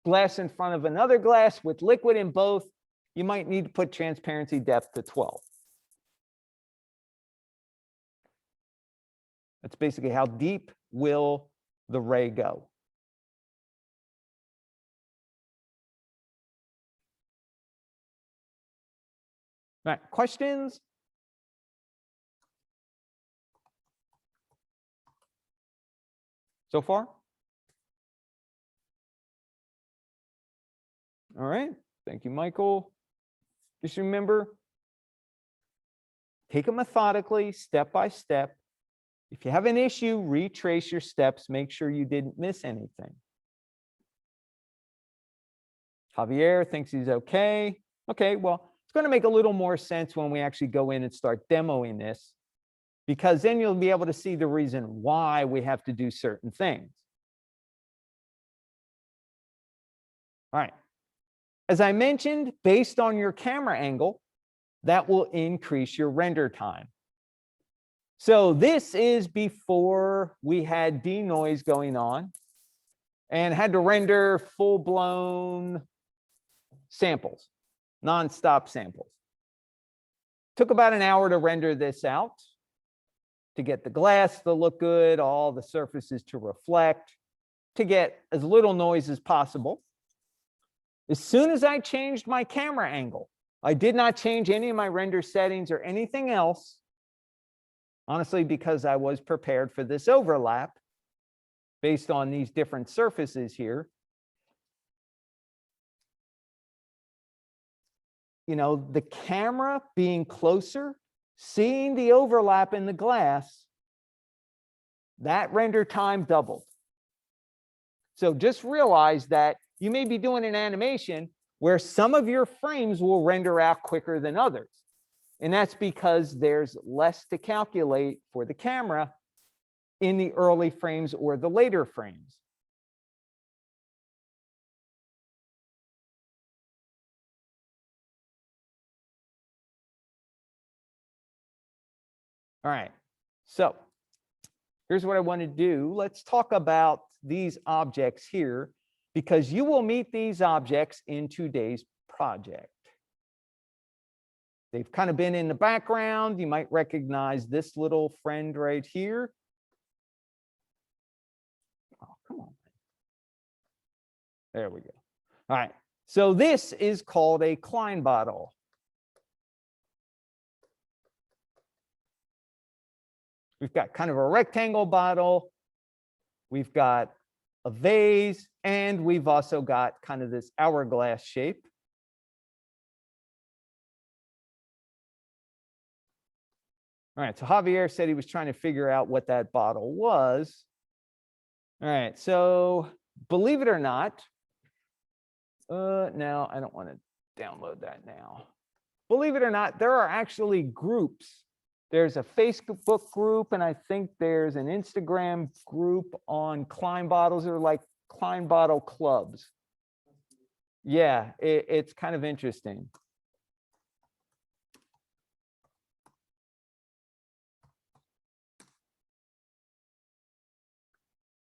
glass in front of another glass with liquid in both, you might need to put transparency depth to 12. That's basically how deep will the ray go. All right, questions? So far? All right, thank you, Michael. Just remember, take it methodically, step by step. If you have an issue, retrace your steps, make sure you didn't miss anything. Javier thinks he's okay. Okay, well, it's going to make a little more sense when we actually go in and start demoing this, because then you'll be able to see the reason why we have to do certain things. All right. As I mentioned, based on your camera angle, that will increase your render time. So this is before we had denoise going on and had to render full-blown samples, non-stop samples. Took about an hour to render this out, to get the glass to look good, all the surfaces to reflect, to get as little noise as possible. As soon as I changed my camera angle, I did not change any of my render settings or anything else, honestly, because I was prepared for this overlap based on these different surfaces here. You know, the camera being closer, seeing the overlap in the glass, that render time doubled. So just realize that you may be doing an animation where some of your frames will render out quicker than others. And that's because there's less to calculate for the camera in the early frames or the later frames. All right, so here's what I want to do. Let's talk about these objects here, because you will meet these objects in today's project. They've kind of been in the background. You might recognize this little friend right here. Oh, come on. There we go. All right, so this is called a Klein bottle. We've got kind of a rectangle bottle. We've got a vase, and we've also got kind of this hourglass shape. All right, so Javier said he was trying to figure out what that bottle was. All right, so believe it or not, no, I don't want to download that now. Believe it or not, there are actually groups. There's a Facebook group, and I think there's an Instagram group on Klein bottles. They're like Klein bottle clubs. Yeah, it's kind of interesting.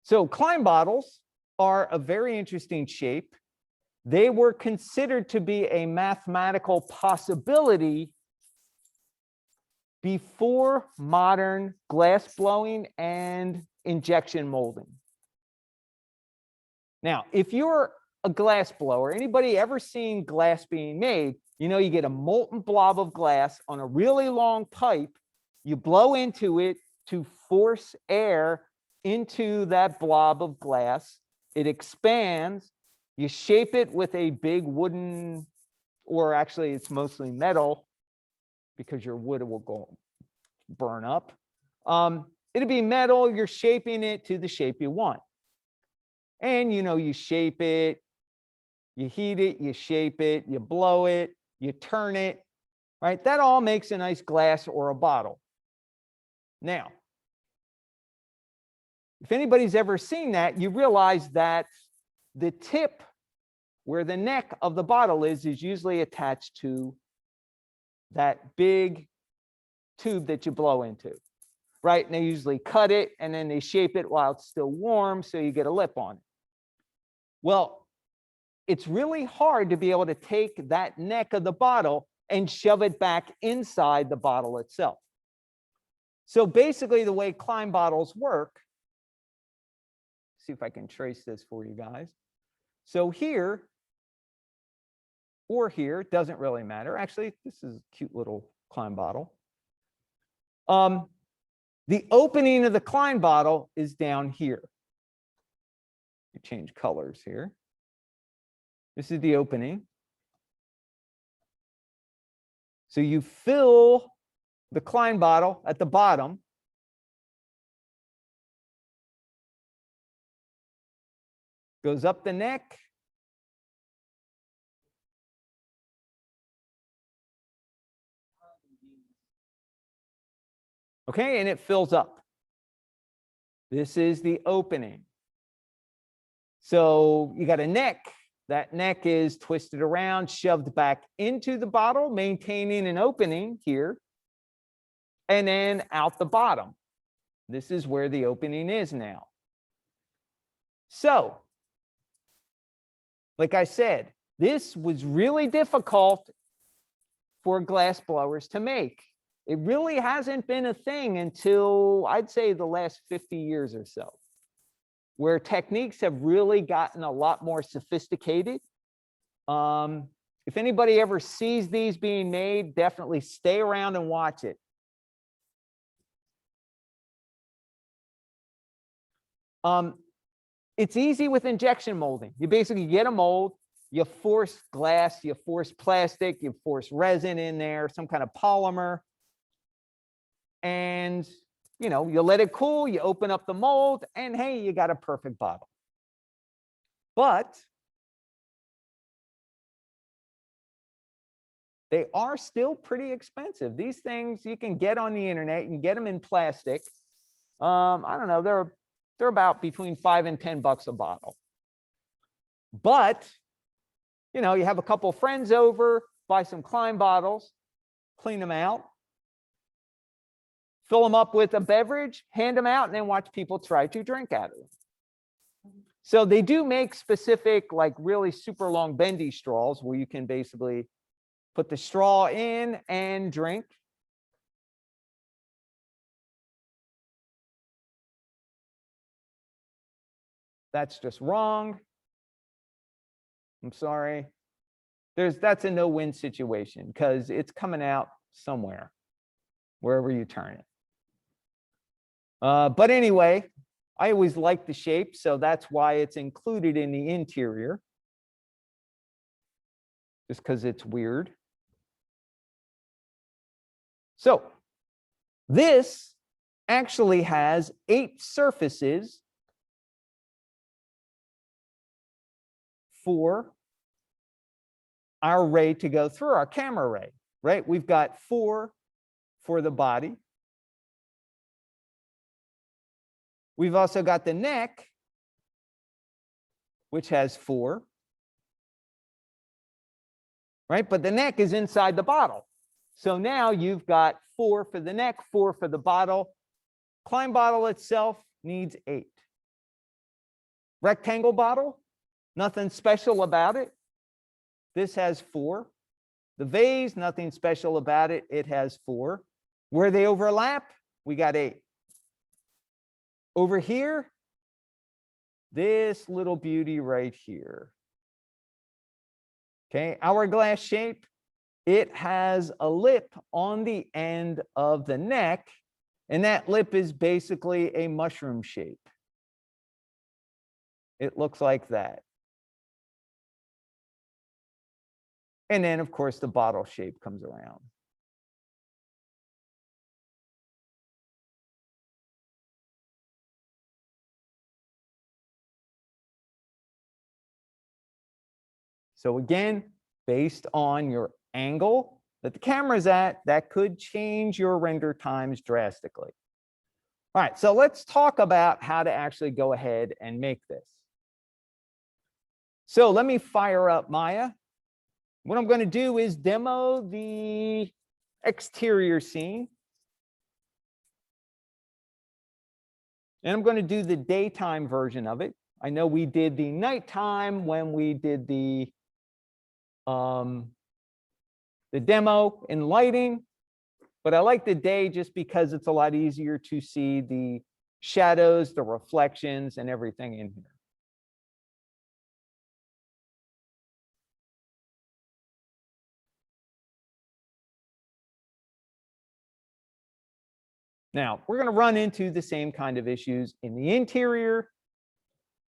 So Klein bottles are a very interesting shape. They were considered to be a mathematical possibility before modern glass blowing and injection molding. Now, if you're a glass blower, anybody ever seen glass being made, you know, you get a molten blob of glass on a really long pipe, you blow into it to force air into that blob of glass, it expands, you shape it with a big wooden, or actually it's mostly metal, because your wood will go burn up. It'll be metal, you're shaping it to the shape you want. And you know, you shape it, you heat it, you shape it, you blow it, you turn it, right? That all makes a nice glass or a bottle. Now, if anybody's ever seen that, you realize that the tip where the neck of the bottle is usually attached to that big tube that you blow into, right? And they usually cut it and then they shape it while it's still warm so you get a lip on it. Well, it's really hard to be able to take that neck of the bottle and shove it back inside the bottle itself. So basically the way Klein bottles work, see if I can trace this for you guys. So here or here, doesn't really matter. Actually, this is a cute little Klein bottle. The opening of the Klein bottle is down here. You change colors here. This is the opening. So you fill the Klein bottle at the bottom. Goes up the neck. Okay, and it fills up. This is the opening. So you got a neck. That neck is twisted around, shoved back into the bottle, maintaining an opening here, and then out the bottom. This is where the opening is now. So, like I said, this was really difficult for glass blowers to make. It really hasn't been a thing until, I'd say, the last 50 years or so, where techniques have really gotten a lot more sophisticated. If anybody ever sees these being made, definitely stay around and watch it. It's easy with injection molding. You basically get a mold, you force glass, you force plastic, you force resin in there, some kind of polymer, and you know, you let it cool, you open up the mold, and hey, you got a perfect bottle. But they are still pretty expensive. These things you can get on the internet, you can get them in plastic. I don't know, they're about between $5 and $10 a bottle. But you know, you have a couple of friends over, buy some Klein bottles, clean them out, fill them up with a beverage, hand them out, and then watch people try to drink out of them. So they do make specific, like really super long bendy straws where you can basically put the straw in and drink. That's just wrong. I'm sorry. That's a no-win situation because it's coming out somewhere, wherever you turn it. But anyway, I always like the shape, so that's why it's included in the interior, just because it's weird. So this actually has 8 surfaces for our ray to go through, our camera ray, right? We've got 4 for the body. We've also got the neck, which has 4, right? But the neck is inside the bottle. So now you've got 4 for the neck, 4 for the bottle. Klein bottle itself needs 8. Rectangle bottle, nothing special about it. This has 4. The vase, nothing special about it. It has 4. Where they overlap, we got 8. Over here, this little beauty right here. Okay, hourglass shape. It has a lip on the end of the neck, and that lip is basically a mushroom shape. It looks like that. And then, of course, the bottle shape comes around. So again, based on your angle that the camera's at, that could change your render times drastically. All right, so let's talk about how to actually go ahead and make this. So let me fire up Maya. What I'm going to do is demo the exterior scene. And I'm going to do the daytime version of it. I know we did the nighttime when we did the demo in lighting, but I like the day just because it's a lot easier to see the shadows, the reflections, and everything in here. Now, we're going to run into the same kind of issues in the interior,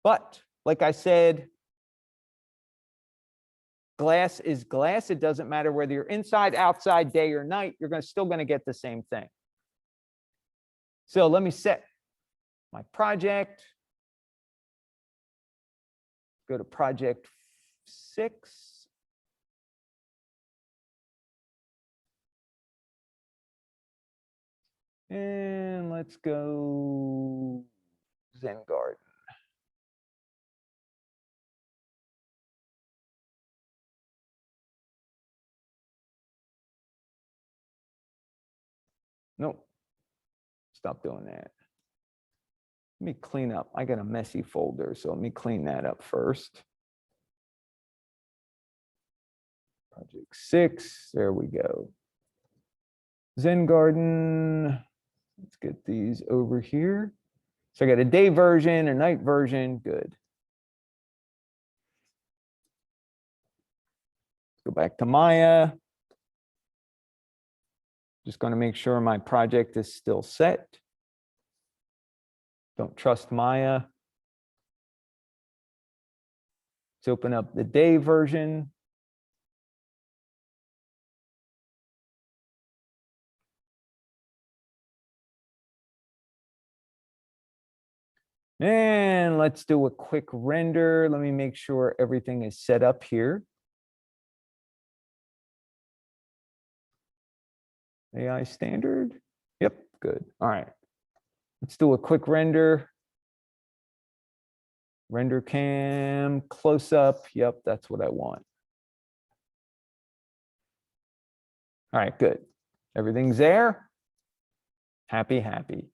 but like I said, glass is glass. It doesn't matter whether you're inside, outside, day or night, you're still going to get the same thing. So let me set my project. Go to project 6. And let's go Zen Garden. Nope. Stop doing that. Let me clean up. I got a messy folder, so let me clean that up first. Project 6. There we go. Zen Garden. Let's get these over here. So I got a day version, a night version. Good. Go back to Maya. Just going to make sure my project is still set. Don't trust Maya. Let's open up the day version. And let's do a quick render. Let me make sure everything is set up here. AI standard. Yep, good. All right. Let's do a quick render. Render cam, close up. Yep, that's what I want. All right, good. Everything's there. Happy, happy.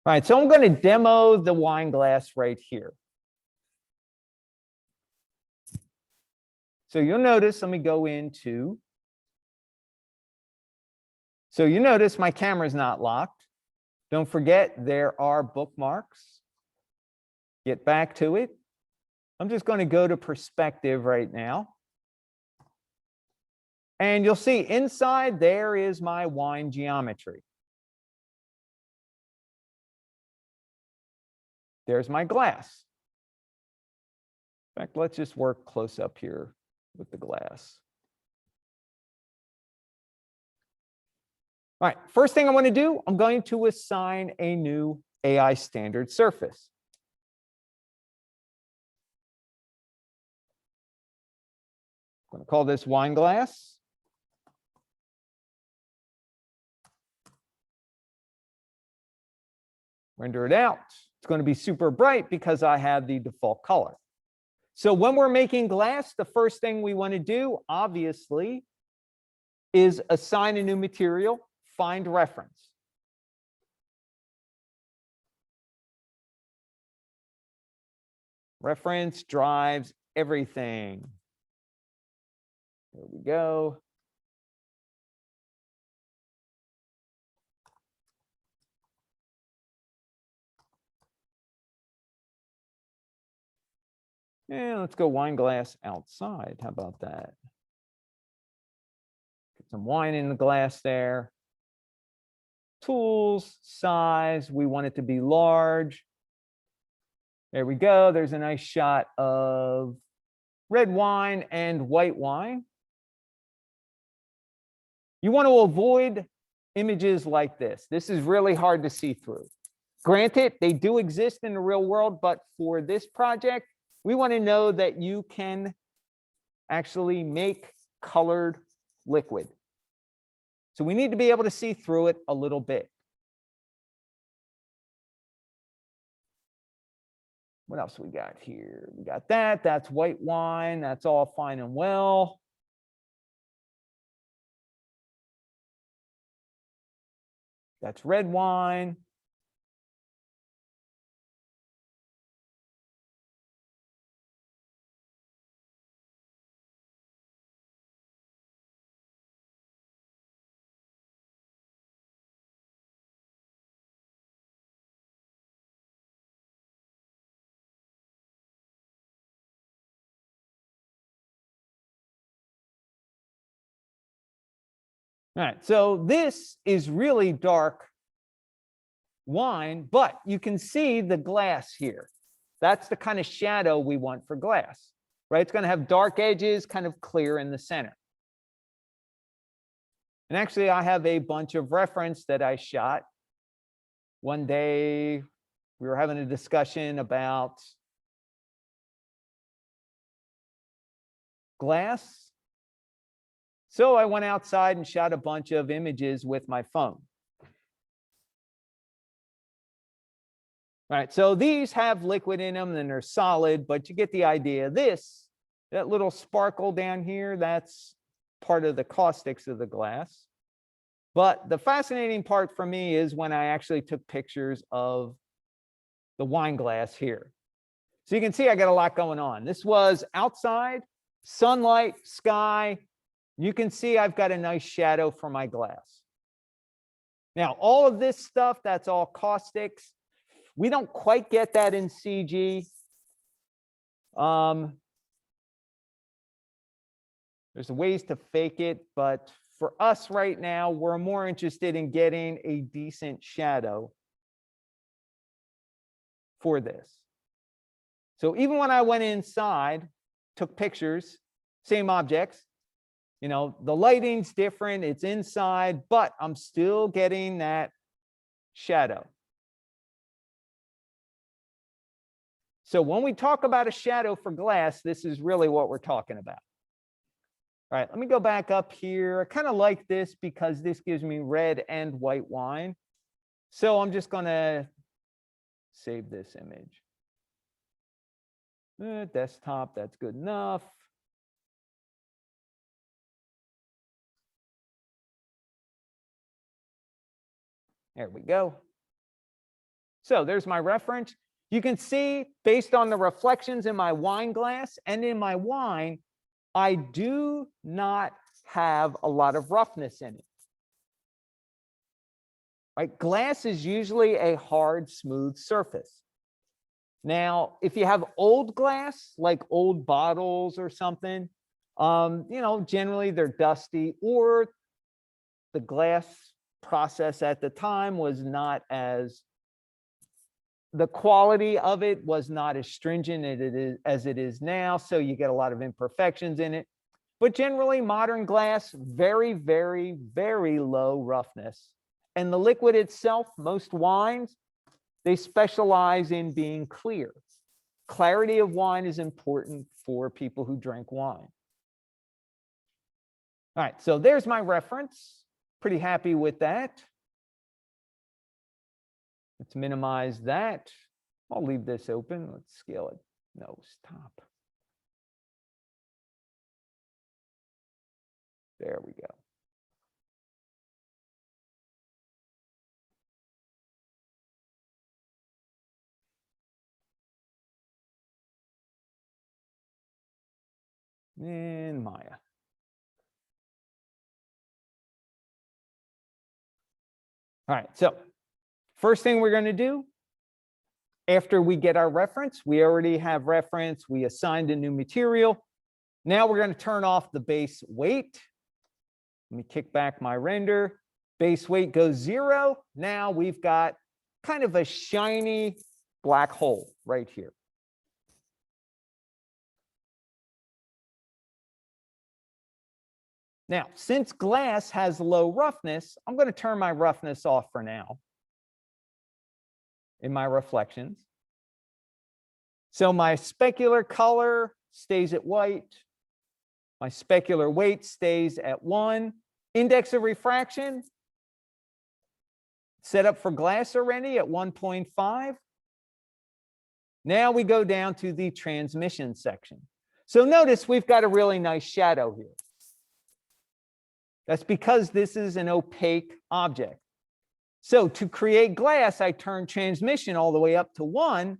All right, so I'm going to demo the wine glass right here. So you'll notice, let me go into. So you notice my camera's not locked. Don't forget, there are bookmarks. Get back to it. I'm just going to go to perspective right now. And you'll see inside there is my wine geometry. There's my glass. In fact, let's just work close up here with the glass. All right, first thing I want to do, I'm going to assign a new AI standard surface. I'm going to call this wine glass. Render it out. It's going to be super bright because I have the default color. So when we're making glass, the first thing we want to do, obviously, is assign a new material, find reference. Reference drives everything. There we go. And let's go wine glass outside. How about that? Get some wine in the glass there. Tools, size, we want it to be large. There we go. There's a nice shot of red wine and white wine. You want to avoid images like this. This is really hard to see through. Granted, they do exist in the real world, but for this project, we want to know that you can actually make colored liquid. So we need to be able to see through it a little bit. What else we got here? We got that. That's white wine. That's all fine and well. That's red wine. All right, so this is really dark wine, but you can see the glass here. That's the kind of shadow we want for glass, right? It's going to have dark edges, kind of clear in the center. And actually, I have a bunch of reference that I shot. One day, we were having a discussion about glass. So I went outside and shot a bunch of images with my phone. All right, so these have liquid in them and they're solid, but you get the idea. That little sparkle down here, that's part of the caustics of the glass. But the fascinating part for me is when I actually took pictures of the wine glass here. So you can see I got a lot going on. This was outside, sunlight, sky. You can see I've got a nice shadow for my glass. Now, all of this stuff, that's all caustics. We don't quite get that in CG. There's ways to fake it, but for us right now, we're more interested in getting a decent shadow for this. So even when I went inside, took pictures, same objects, you know, the lighting's different, it's inside, but I'm still getting that shadow. So when we talk about a shadow for glass, this is really what we're talking about. All right, let me go back up here. I kind of like this because this gives me red and white wine. So I'm just going to save this image. Desktop, that's good enough. There we go. So there's my reference. You can see based on the reflections in my wine glass and in my wine, I do not have a lot of roughness in it. Right? Glass is usually a hard, smooth surface. Now, if you have old glass, like old bottles or something, you know, generally they're dusty, or the glass process at the time was not as, the quality of it was not as stringent as it is now, so you get a lot of imperfections in it. But generally, modern glass, very, very, very low roughness. And the liquid itself, most wines, they specialize in being clear. Clarity of wine is important for people who drink wine. All right, so there's my reference. Pretty happy with that. Let's minimize that. I'll leave this open. Let's scale it. No, stop. There we go. And Maya. All right, so first thing we're going to do, after we get our reference, we already have reference, we assigned a new material. Now we're going to turn off the base weight. Let me kick back my render. Base weight goes 0. Now we've got kind of a shiny black hole right here. Now, since glass has low roughness, I'm going to turn my roughness off for now in my reflections. So my specular color stays at white. My specular weight stays at 1. Index of refraction, set up for glass already at 1.5. Now we go down to the transmission section. So notice we've got a really nice shadow here. That's because this is an opaque object. So to create glass, I turn transmission all the way up to 1.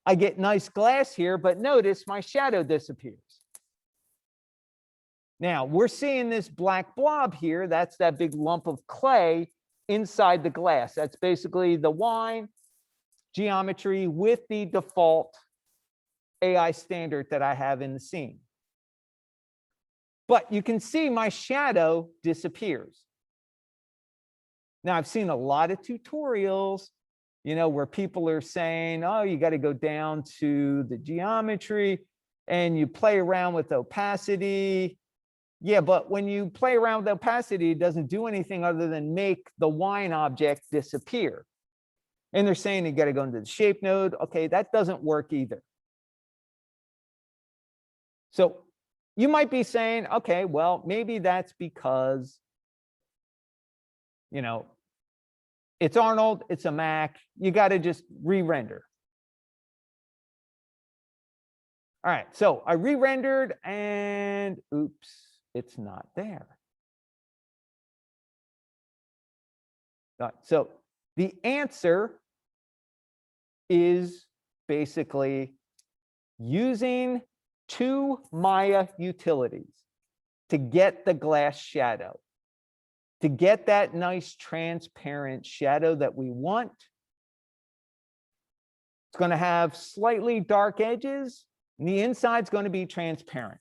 I get nice glass here, but notice my shadow disappears. Now, we're seeing this black blob here. That's that big lump of clay inside the glass. That's basically the wine geometry with the default AI standard that I have in the scene. But you can see my shadow disappears. Now, I've seen a lot of tutorials, where people are saying, oh, you got to go down to the geometry and you play around with opacity. Yeah, but when you play around with opacity, it doesn't do anything other than make the wine object disappear. And they're saying you got to go into the shape node. Okay, that doesn't work either. So you might be saying, okay, well, maybe that's because, it's Arnold, it's a Mac, you got to just re-render. All right, so I re-rendered and oops, it's not there. So the answer is basically using 2 Maya utilities to get the glass shadow. To get that nice transparent shadow that we want. It's going to have slightly dark edges, and the inside's going to be transparent.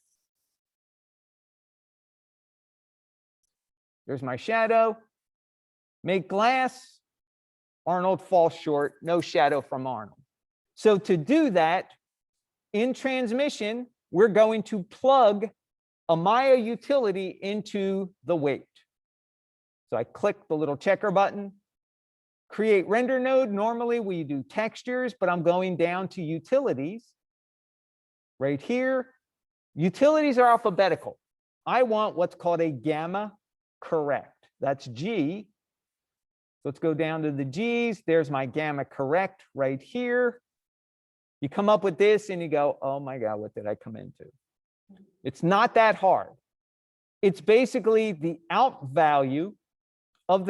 There's my shadow. Make glass. Arnold falls short. No shadow from Arnold. So to do that, in transmission, we're going to plug a Maya utility into the weight. So I click the little checker button, create render node. Normally we do textures, but I'm going down to utilities right here. Utilities are alphabetical. I want what's called a gamma correct. That's G. Let's go down to the G's. There's my gamma correct right here. You come up with this and you go, oh my God, what did I come into? It's not that hard. It's basically the out value of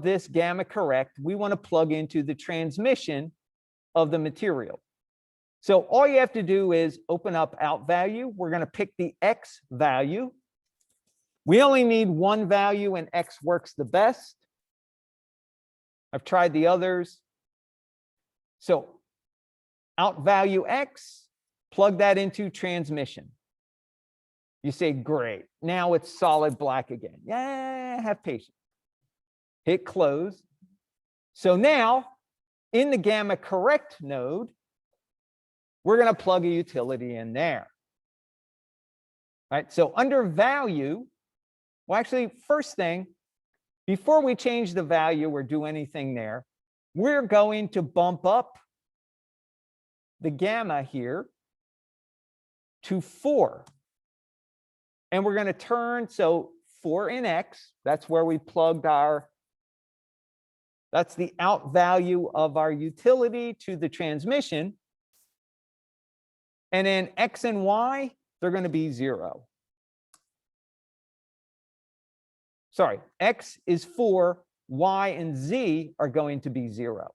this gamma correct we want to plug into the transmission of the material. So all you have to do is open up out value. We're going to pick the X value. We only need one value and X works the best. I've tried the others. So out value X, plug that into transmission. You say, great, now it's solid black again. Yeah, have patience. Hit close. So now in the gamma correct node, we're going to plug a utility in there. Right? So under value, well, actually, first thing, before we change the value or do anything there, we're going to bump up the gamma here to 4. And we're going to turn, so 4 in X, that's where we plugged that's the out value of our utility to the transmission. And then X and Y, they're going to be 0. Sorry, X is 4, Y and Z are going to be 0.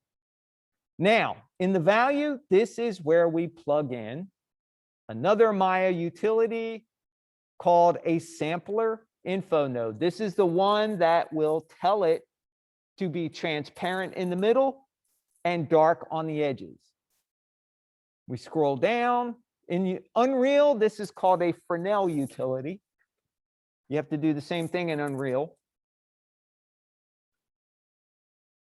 Now, in the value, this is where we plug in another Maya utility called a sampler info node. This is the one that will tell it to be transparent in the middle and dark on the edges. We scroll down. In Unreal, this is called a Fresnel utility. You have to do the same thing in Unreal.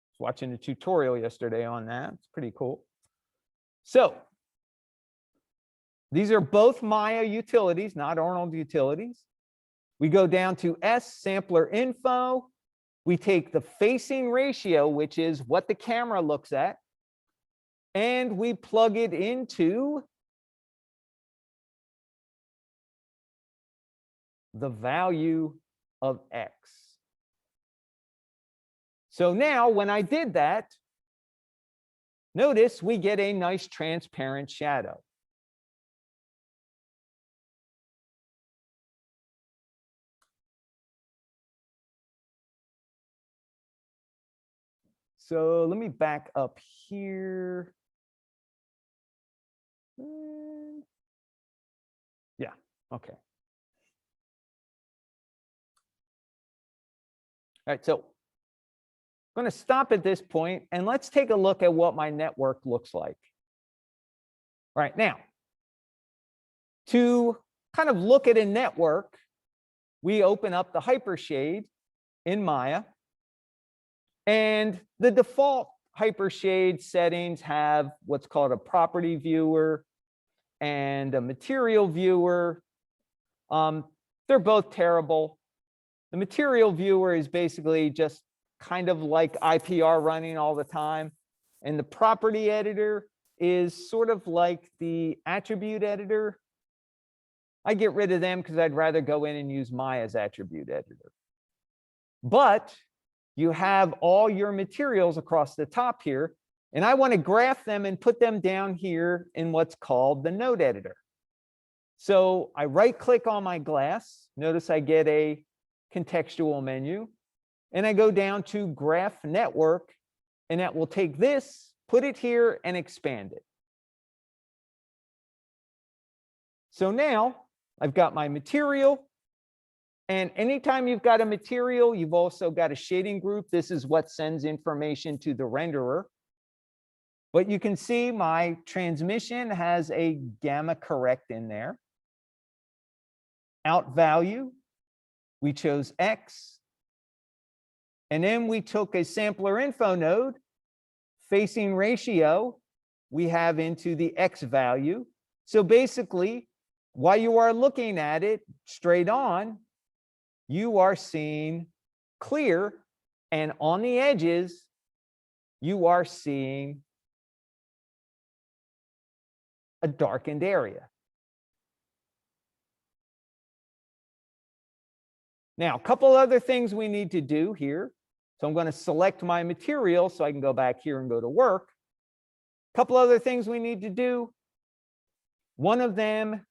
I was watching a tutorial yesterday on that. It's pretty cool. So these are both Maya utilities, not Arnold utilities. We go down to S, sampler info. We take the facing ratio, which is what the camera looks at, and we plug it into the value of X. So now when I did that, notice we get a nice transparent shadow. So let me back up here. Yeah, okay. All right, so I'm going to stop at this point and let's take a look at what my network looks like. All right, now, to kind of look at a network, we open up the hypershade in Maya. And the default hypershade settings have what's called a property viewer and a material viewer. They're both terrible. The material viewer is basically just kind of like IPR running all the time. And the property editor is sort of like the attribute editor. I get rid of them because I'd rather go in and use Maya's attribute editor. But you have all your materials across the top here, and I want to graph them and put them down here in what's called the node editor. So I right click on my glass. Notice I get a contextual menu, and I go down to graph network, and that will take this, put it here, and expand it. So now I've got my material. And anytime you've got a material, you've also got a shading group. This is what sends information to the renderer. But you can see my transmission has a gamma correct in there. Out value, we chose X. And then we took a sampler info node, facing ratio, we have into the X value. So basically, while you are looking at it straight on, you are seeing clear, and on the edges, you are seeing a darkened area. Now, a couple other things we need to do here. So I'm going to select my material so I can go back here and go to work. A couple other things we need to do. One of them, let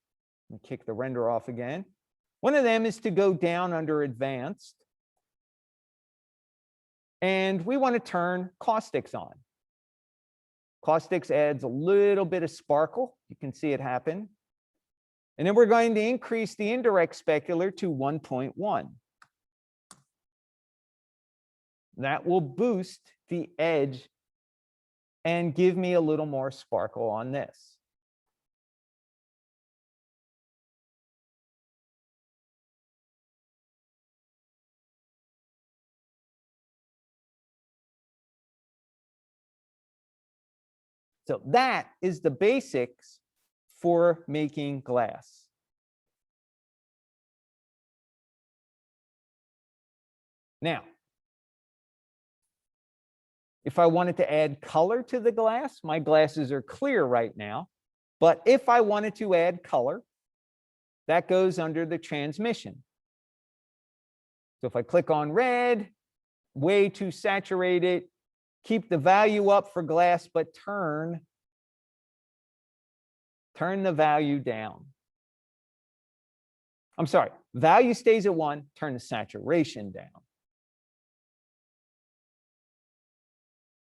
me kick the render off again. One of them is to go down under advanced. And we want to turn caustics on. Caustics adds a little bit of sparkle. You can see it happen. And then we're going to increase the indirect specular to 1.1. That will boost the edge and give me a little more sparkle on this. So that is the basics for making glass. Now, if I wanted to add color to the glass, my glasses are clear right now. But if I wanted to add color, that goes under the transmission. So if I click on red, way too saturated, keep the value up for glass, but turn the value down. I'm sorry, value stays at 1, turn the saturation down.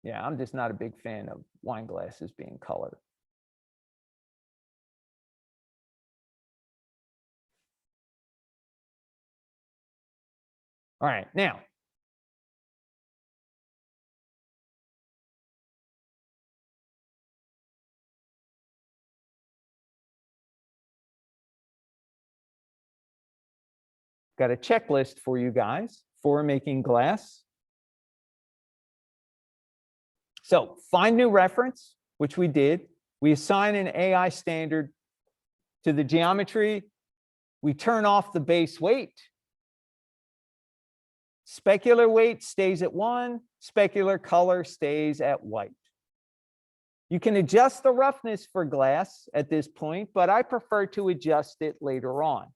Yeah, I'm just not a big fan of wine glasses being colored. All right, now, got a checklist for you guys for making glass. So find new reference, which we did. We assign an AI standard to the geometry. We turn off the base weight. Specular weight stays at 1. Specular color stays at white. You can adjust the roughness for glass at this point, but I prefer to adjust it later on.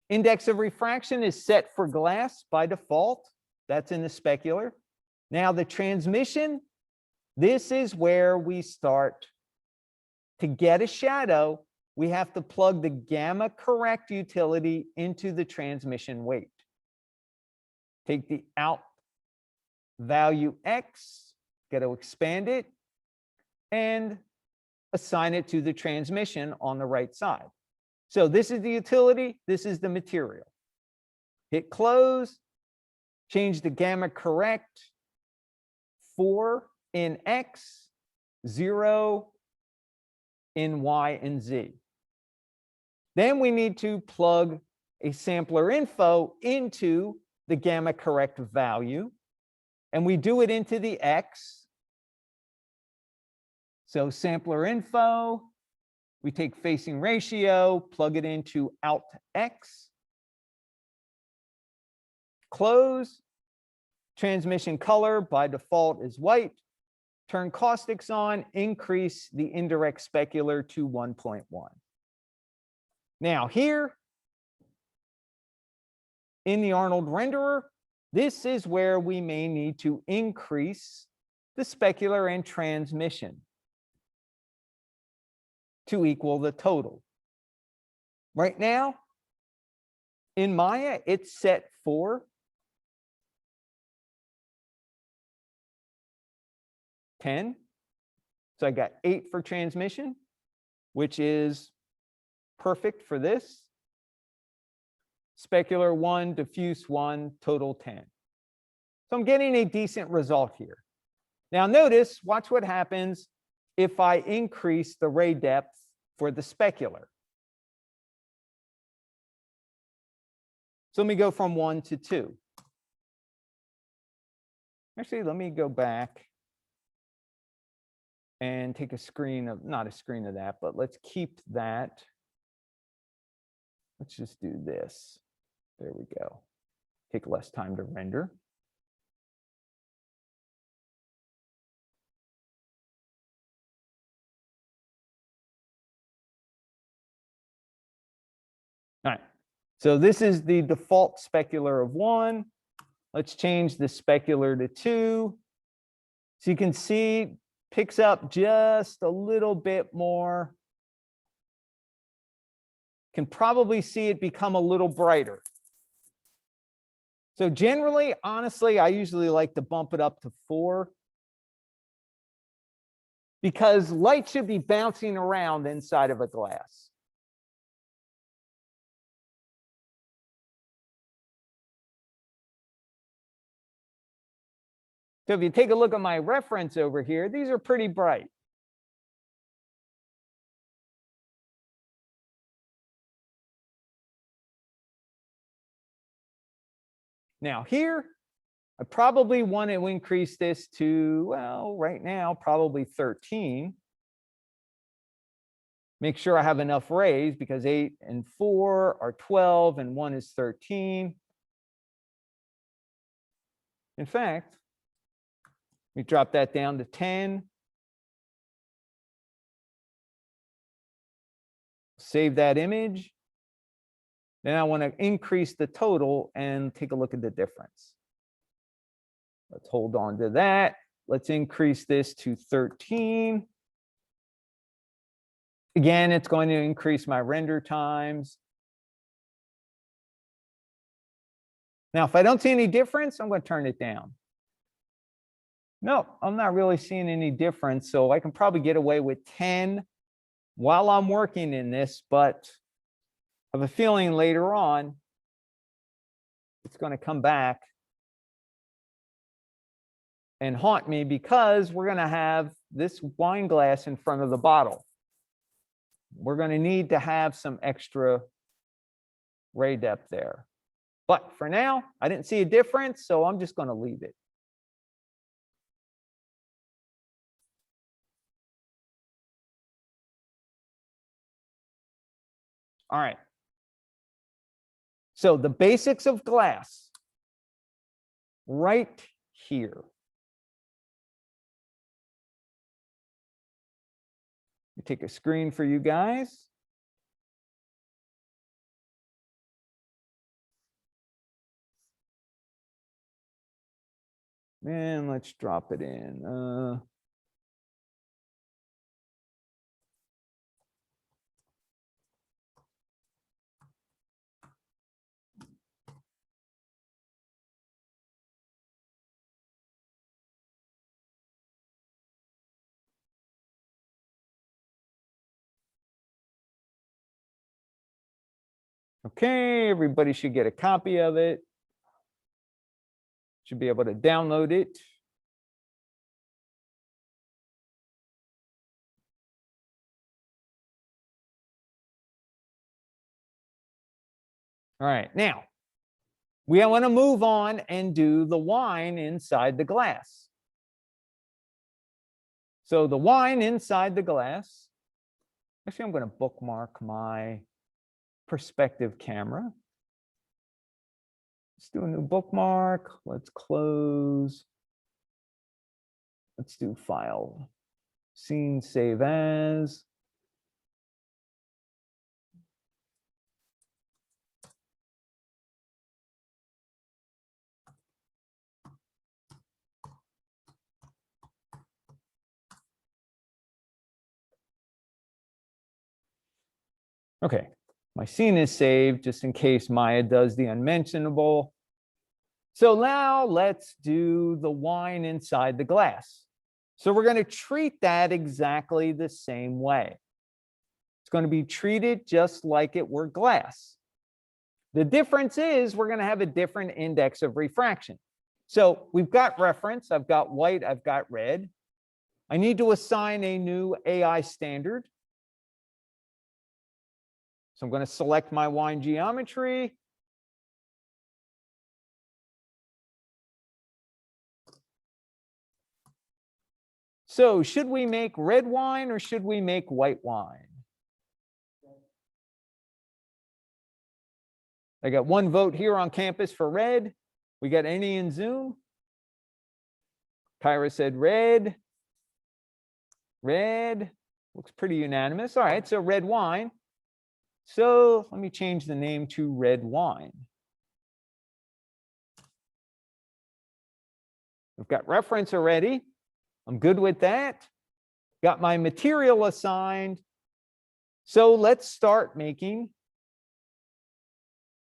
Index of refraction is set for glass by default. That's in the specular. Now the transmission, this is where we start. To get a shadow, we have to plug the gamma correct utility into the transmission weight. Take the out value X, got to expand it, and assign it to the transmission on the right side. So this is the utility, this is the material. Hit close, change the gamma correct, 4 in X, 0 in Y and Z. Then we need to plug a sampler info into the gamma correct value, and we do it into the X. So sampler info, we take facing ratio, plug it into out X, close, transmission color by default is white, turn caustics on, increase the indirect specular to 1.1. Now here in the Arnold renderer, this is where we may need to increase the specular and transmission to equal the total. Right now, in Maya, it's set for 10. So I got 8 for transmission, which is perfect for this. Specular 1, diffuse 1, total 10. So I'm getting a decent result here. Now notice, watch what happens if I increase the ray depth for the specular. So let me go from 1 to 2. Actually, let me go back and take a screen of, not a screen of that, but let's keep that. Let's just do this. There we go. Take less time to render. All right, so this is the default specular of 1. Let's change the specular to 2. So you can see, picks up just a little bit more. Can probably see it become a little brighter. So generally, honestly, I usually like to bump it up to 4 because light should be bouncing around inside of a glass. So if you take a look at my reference over here, these are pretty bright. Now here, I probably want to increase this to, well, right now, probably 13. Make sure I have enough rays because 8 and 4 are 12 and 1 is 13. In fact, we drop that down to 10. Save that image. Then I want to increase the total and take a look at the difference. Let's hold on to that. Let's increase this to 13. Again, it's going to increase my render times. Now, if I don't see any difference, I'm going to turn it down. No, I'm not really seeing any difference. So I can probably get away with 10 while I'm working in this, but I have a feeling later on it's going to come back and haunt me because we're going to have this wine glass in front of the bottle. We're going to need to have some extra ray depth there. But for now, I didn't see a difference, so I'm just going to leave it. All right. So the basics of glass right here. Take a screen for you guys. And let's drop it in. Okay, everybody should get a copy of it. Should be able to download it. All right, now we want to move on and do the wine inside the glass. So the wine inside the glass, actually, I'm going to bookmark my perspective camera. Let's do a new bookmark. Let's close. Let's do file, scene, save as. Okay, my scene is saved just in case Maya does the unmentionable. So now let's do the wine inside the glass. So we're going to treat that exactly the same way. It's going to be treated just like it were glass. The difference is we're going to have a different index of refraction. So we've got reference. I've got white. I've got red. I need to assign a new AI standard. So I'm going to select my wine geometry. So should we make red wine or should we make white wine? I got one vote here on campus for red. We got any in Zoom? Kyra said red. Red. Looks pretty unanimous. All right, so red wine. So let me change the name to red wine. I've got reference already. I'm good with that. Got my material assigned. So let's start making,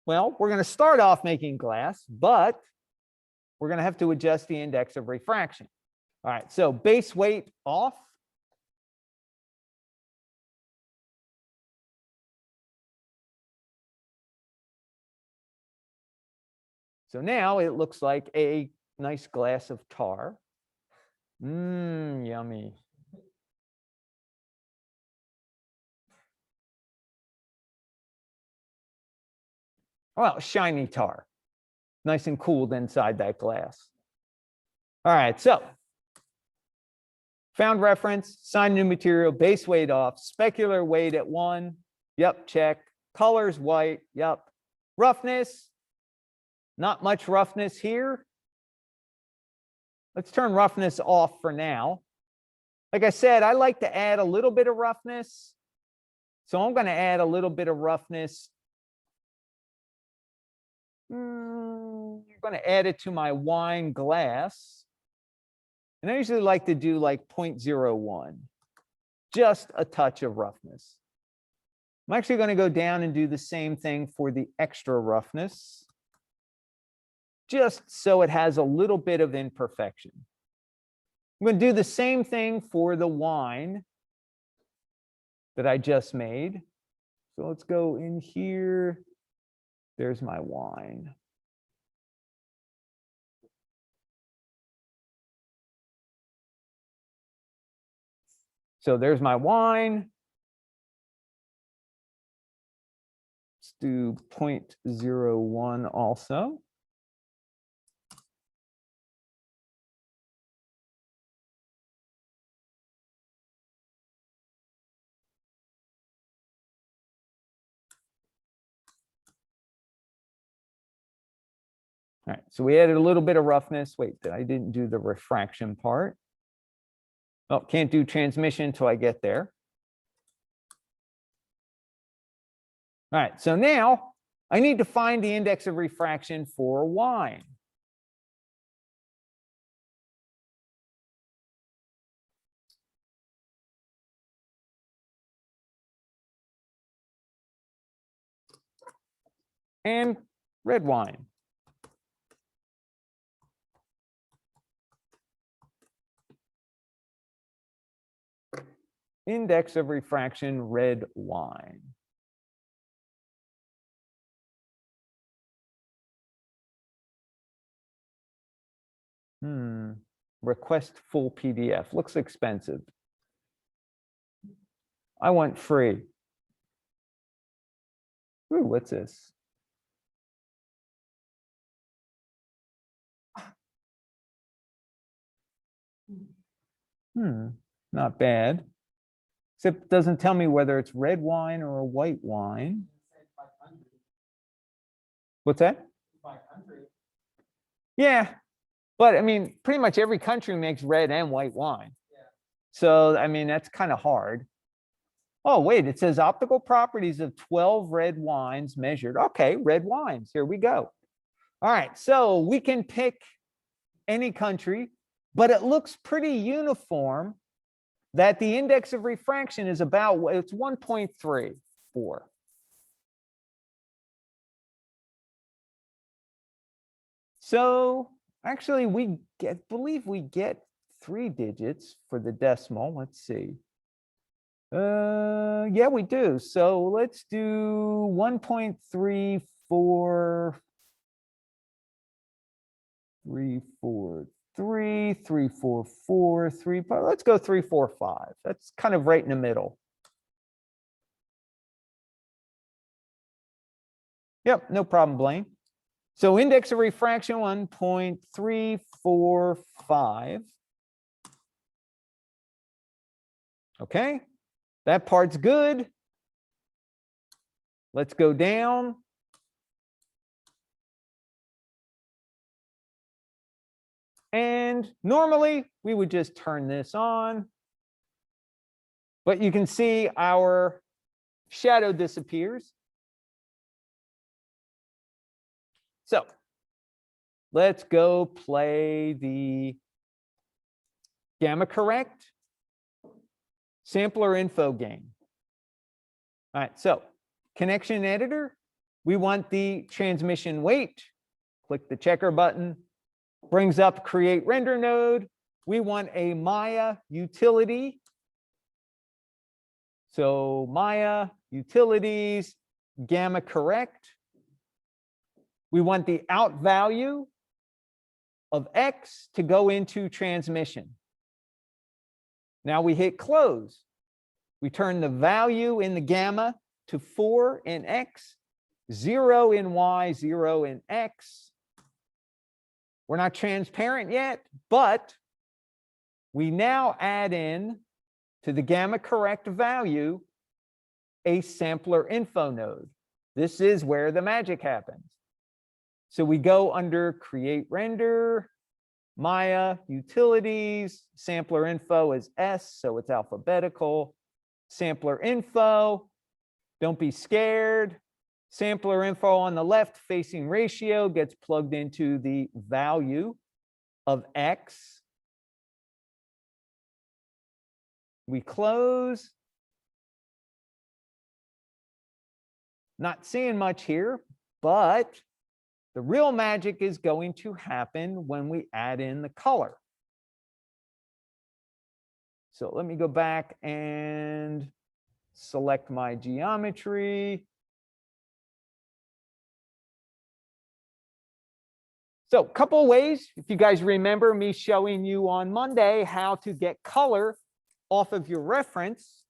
well, we're going to start off making glass, but we're going to have to adjust the index of refraction. All right, so base weight off. So now it looks like a nice glass of tar. Yummy. Well, shiny tar. Nice and cooled inside that glass. All right, so found reference, signed new material, base weight off, specular weight at 1. Yep, check. Colors white. Yep. Roughness, not much roughness here. Let's turn roughness off for now. Like I said, I like to add a little bit of roughness. So I'm going to add a little bit of roughness. I'm going to add it to my wine glass. And I usually like to do like 0.01, just a touch of roughness. I'm actually going to go down and do the same thing for the extra roughness, just so it has a little bit of imperfection. I'm going to do the same thing for the wine that I just made. So let's go in here. There's my wine. So there's my wine. Let's do 0.01 also. All right, so we added a little bit of roughness. Wait, I didn't do the refraction part. Oh, can't do transmission until I get there. All right, so now I need to find the index of refraction for wine. and red wine. Index of refraction, red wine. Request full PDF. Looks expensive. I want free. Ooh, what's this? Not bad. Except it doesn't tell me whether it's red wine or a white wine. What's that? 500. Yeah, but I mean, pretty much every country makes red and white wine. Yeah. So, I mean, that's kind of hard. Oh, wait, it says optical properties of 12 red wines measured. Okay, red wines, here we go. All right, so we can pick any country, but it looks pretty uniform that the index of refraction is about, it's 1.34. So actually believe we get 3 digits for the decimal. Let's see. Yeah, we do. So let's do 1.34. 343, 344, 3. Let's go 345. That's kind of right in the middle. Yep, no problem, Blaine. So index of refraction 1.345. Okay, that part's good. Let's go down. And normally we would just turn this on. But you can see our shadow disappears. So let's go play the gamma correct sampler info game. All right, so connection editor, we want the transmission weight. Click the checker button, brings up create render node. We want a Maya utility. So Maya utilities, gamma correct. We want the out value of X to go into transmission. Now we hit close. We turn the value in the gamma to 4 in X, 0 in Y, 0 in X. We're not transparent yet, but we now add in to the gamma correct value a sampler info node. This is where the magic happens. So we go under create render, Maya utilities, sampler info is S, so it's alphabetical. Sampler info, don't be scared. Sampler info on the left facing ratio gets plugged into the value of X. We close. Not seeing much here, but the real magic is going to happen when we add in the color. So let me go back and select my geometry. So a couple of ways, if you guys remember me showing you on Monday how to get color off of your reference,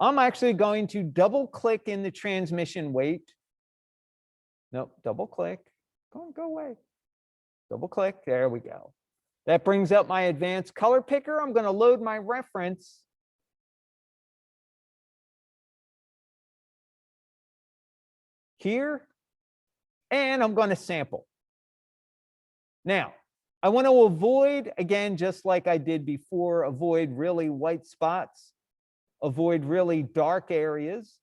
I'm actually going to double click in the transmission weight. Nope, double click. Go away. Double click. There we go. That brings up my advanced color picker. I'm going to load my reference. Here. And I'm going to sample. Now, I want to avoid, again, just like I did before, avoid really white spots, avoid really dark areas.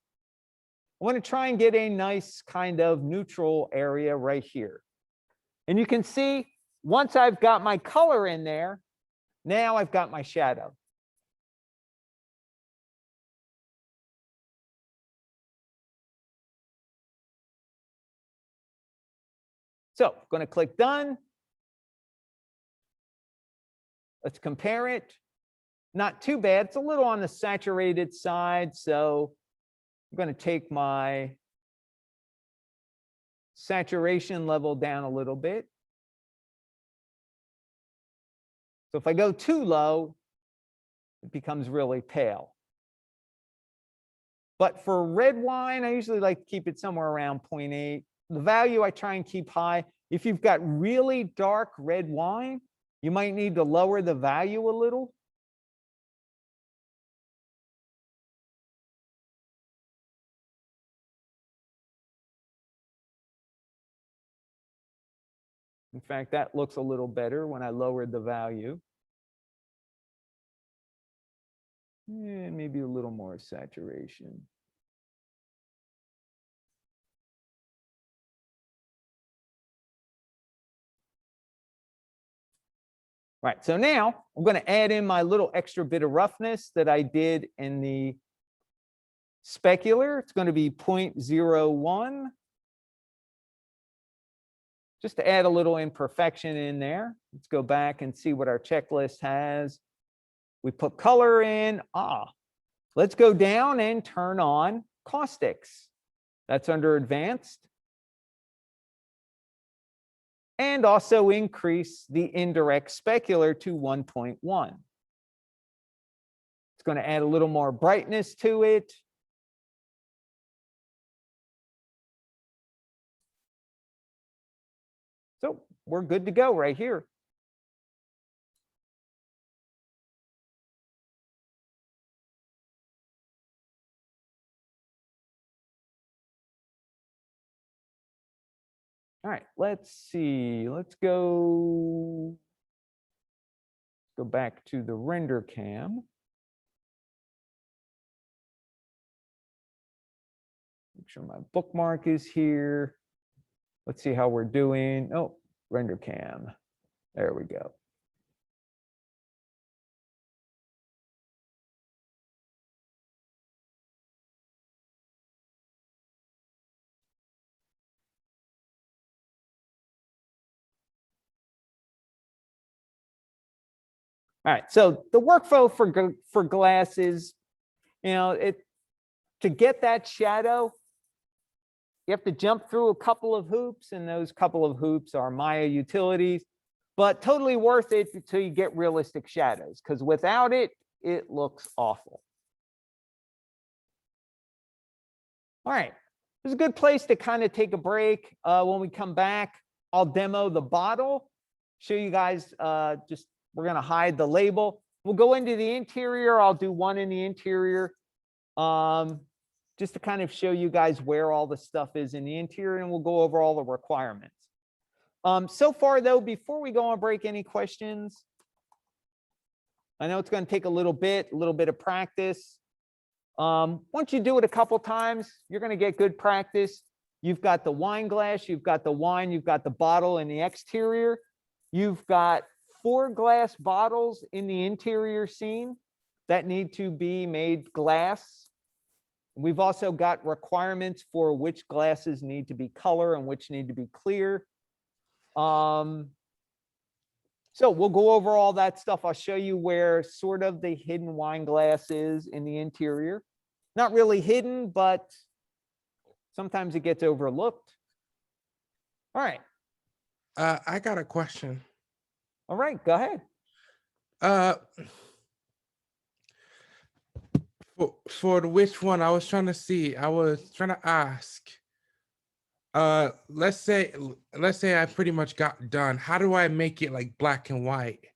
I want to try and get a nice kind of neutral area right here. And you can see, once I've got my color in there, now I've got my shadow. So I'm going to click done. Let's compare it. Not too bad. It's a little on the saturated side. So I'm going to take my saturation level down a little bit. So if I go too low, it becomes really pale. But for red wine, I usually like to keep it somewhere around 0.8. The value I try and keep high. If you've got really dark red wine, you might need to lower the value a little. In fact, that looks a little better when I lowered the value. And maybe a little more saturation. Right, so now I'm going to add in my little extra bit of roughness that I did in the specular. It's going to be 0.01. Just to add a little imperfection in there. Let's go back and see what our checklist has. We put color in. Let's go down and turn on caustics. That's under advanced. And also increase the indirect specular to 1.1. It's going to add a little more brightness to it. So we're good to go right here. All right, let's see. Let's go back to the render cam. Make sure my bookmark is here. Let's see how we're doing. Oh, render cam. There we go. All right, so the workflow for glass is, to get that shadow, you have to jump through a couple of hoops, and those couple of hoops are Maya utilities, but totally worth it until you get realistic shadows, because without it, it looks awful. All right, this is a good place to kind of take a break. When we come back, I'll demo the bottle, show you guys we're going to hide the label. We'll go into the interior. I'll do one in the interior just to kind of show you guys where all the stuff is in the interior, and we'll go over all the requirements. So far, though, before we go on break, any questions? I know it's going to take a little bit of practice. Once you do it a couple times, you're going to get good practice. You've got the wine glass, you've got the wine, you've got the bottle in the exterior. You've got 4 glass bottles in the interior scene that need to be made glass. We've also got requirements for which glasses need to be color and which need to be clear. So we'll go over all that stuff. I'll show you where sort of the hidden wine glass is in the interior. Not really hidden, but sometimes it gets overlooked. All right. I got a question. All right, go ahead. For the which one I was trying to see, I was trying to ask. Let's say I pretty much got done. How do I make it like black and white?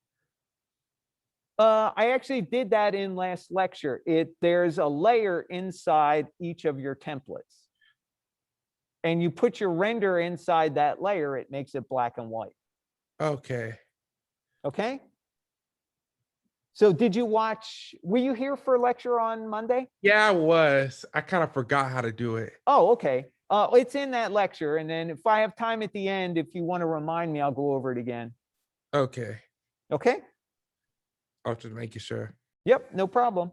I actually did that in last lecture. There's a layer inside each of your templates. And you put your render inside that layer, it makes it black and white. Okay. Okay. So were you here for a lecture on Monday? Yeah, I was. I kind of forgot how to do it. Oh, okay. It's in that lecture. And then if I have time at the end, if you want to remind me, I'll go over it again. Okay. Okay. I'll just make sure. Yep, no problem.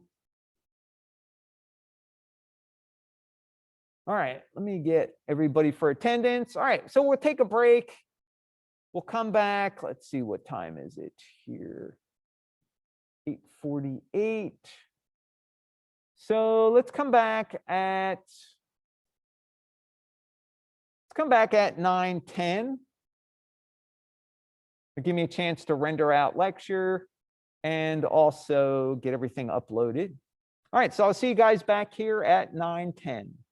All right, let me get everybody for attendance. All right, so we'll take a break. We'll come back. Let's see, what time is it here? 8:48. So let's come back at 9:10. Give me a chance to render out lecture and also get everything uploaded. All right, so I'll see you guys back here at 9:10.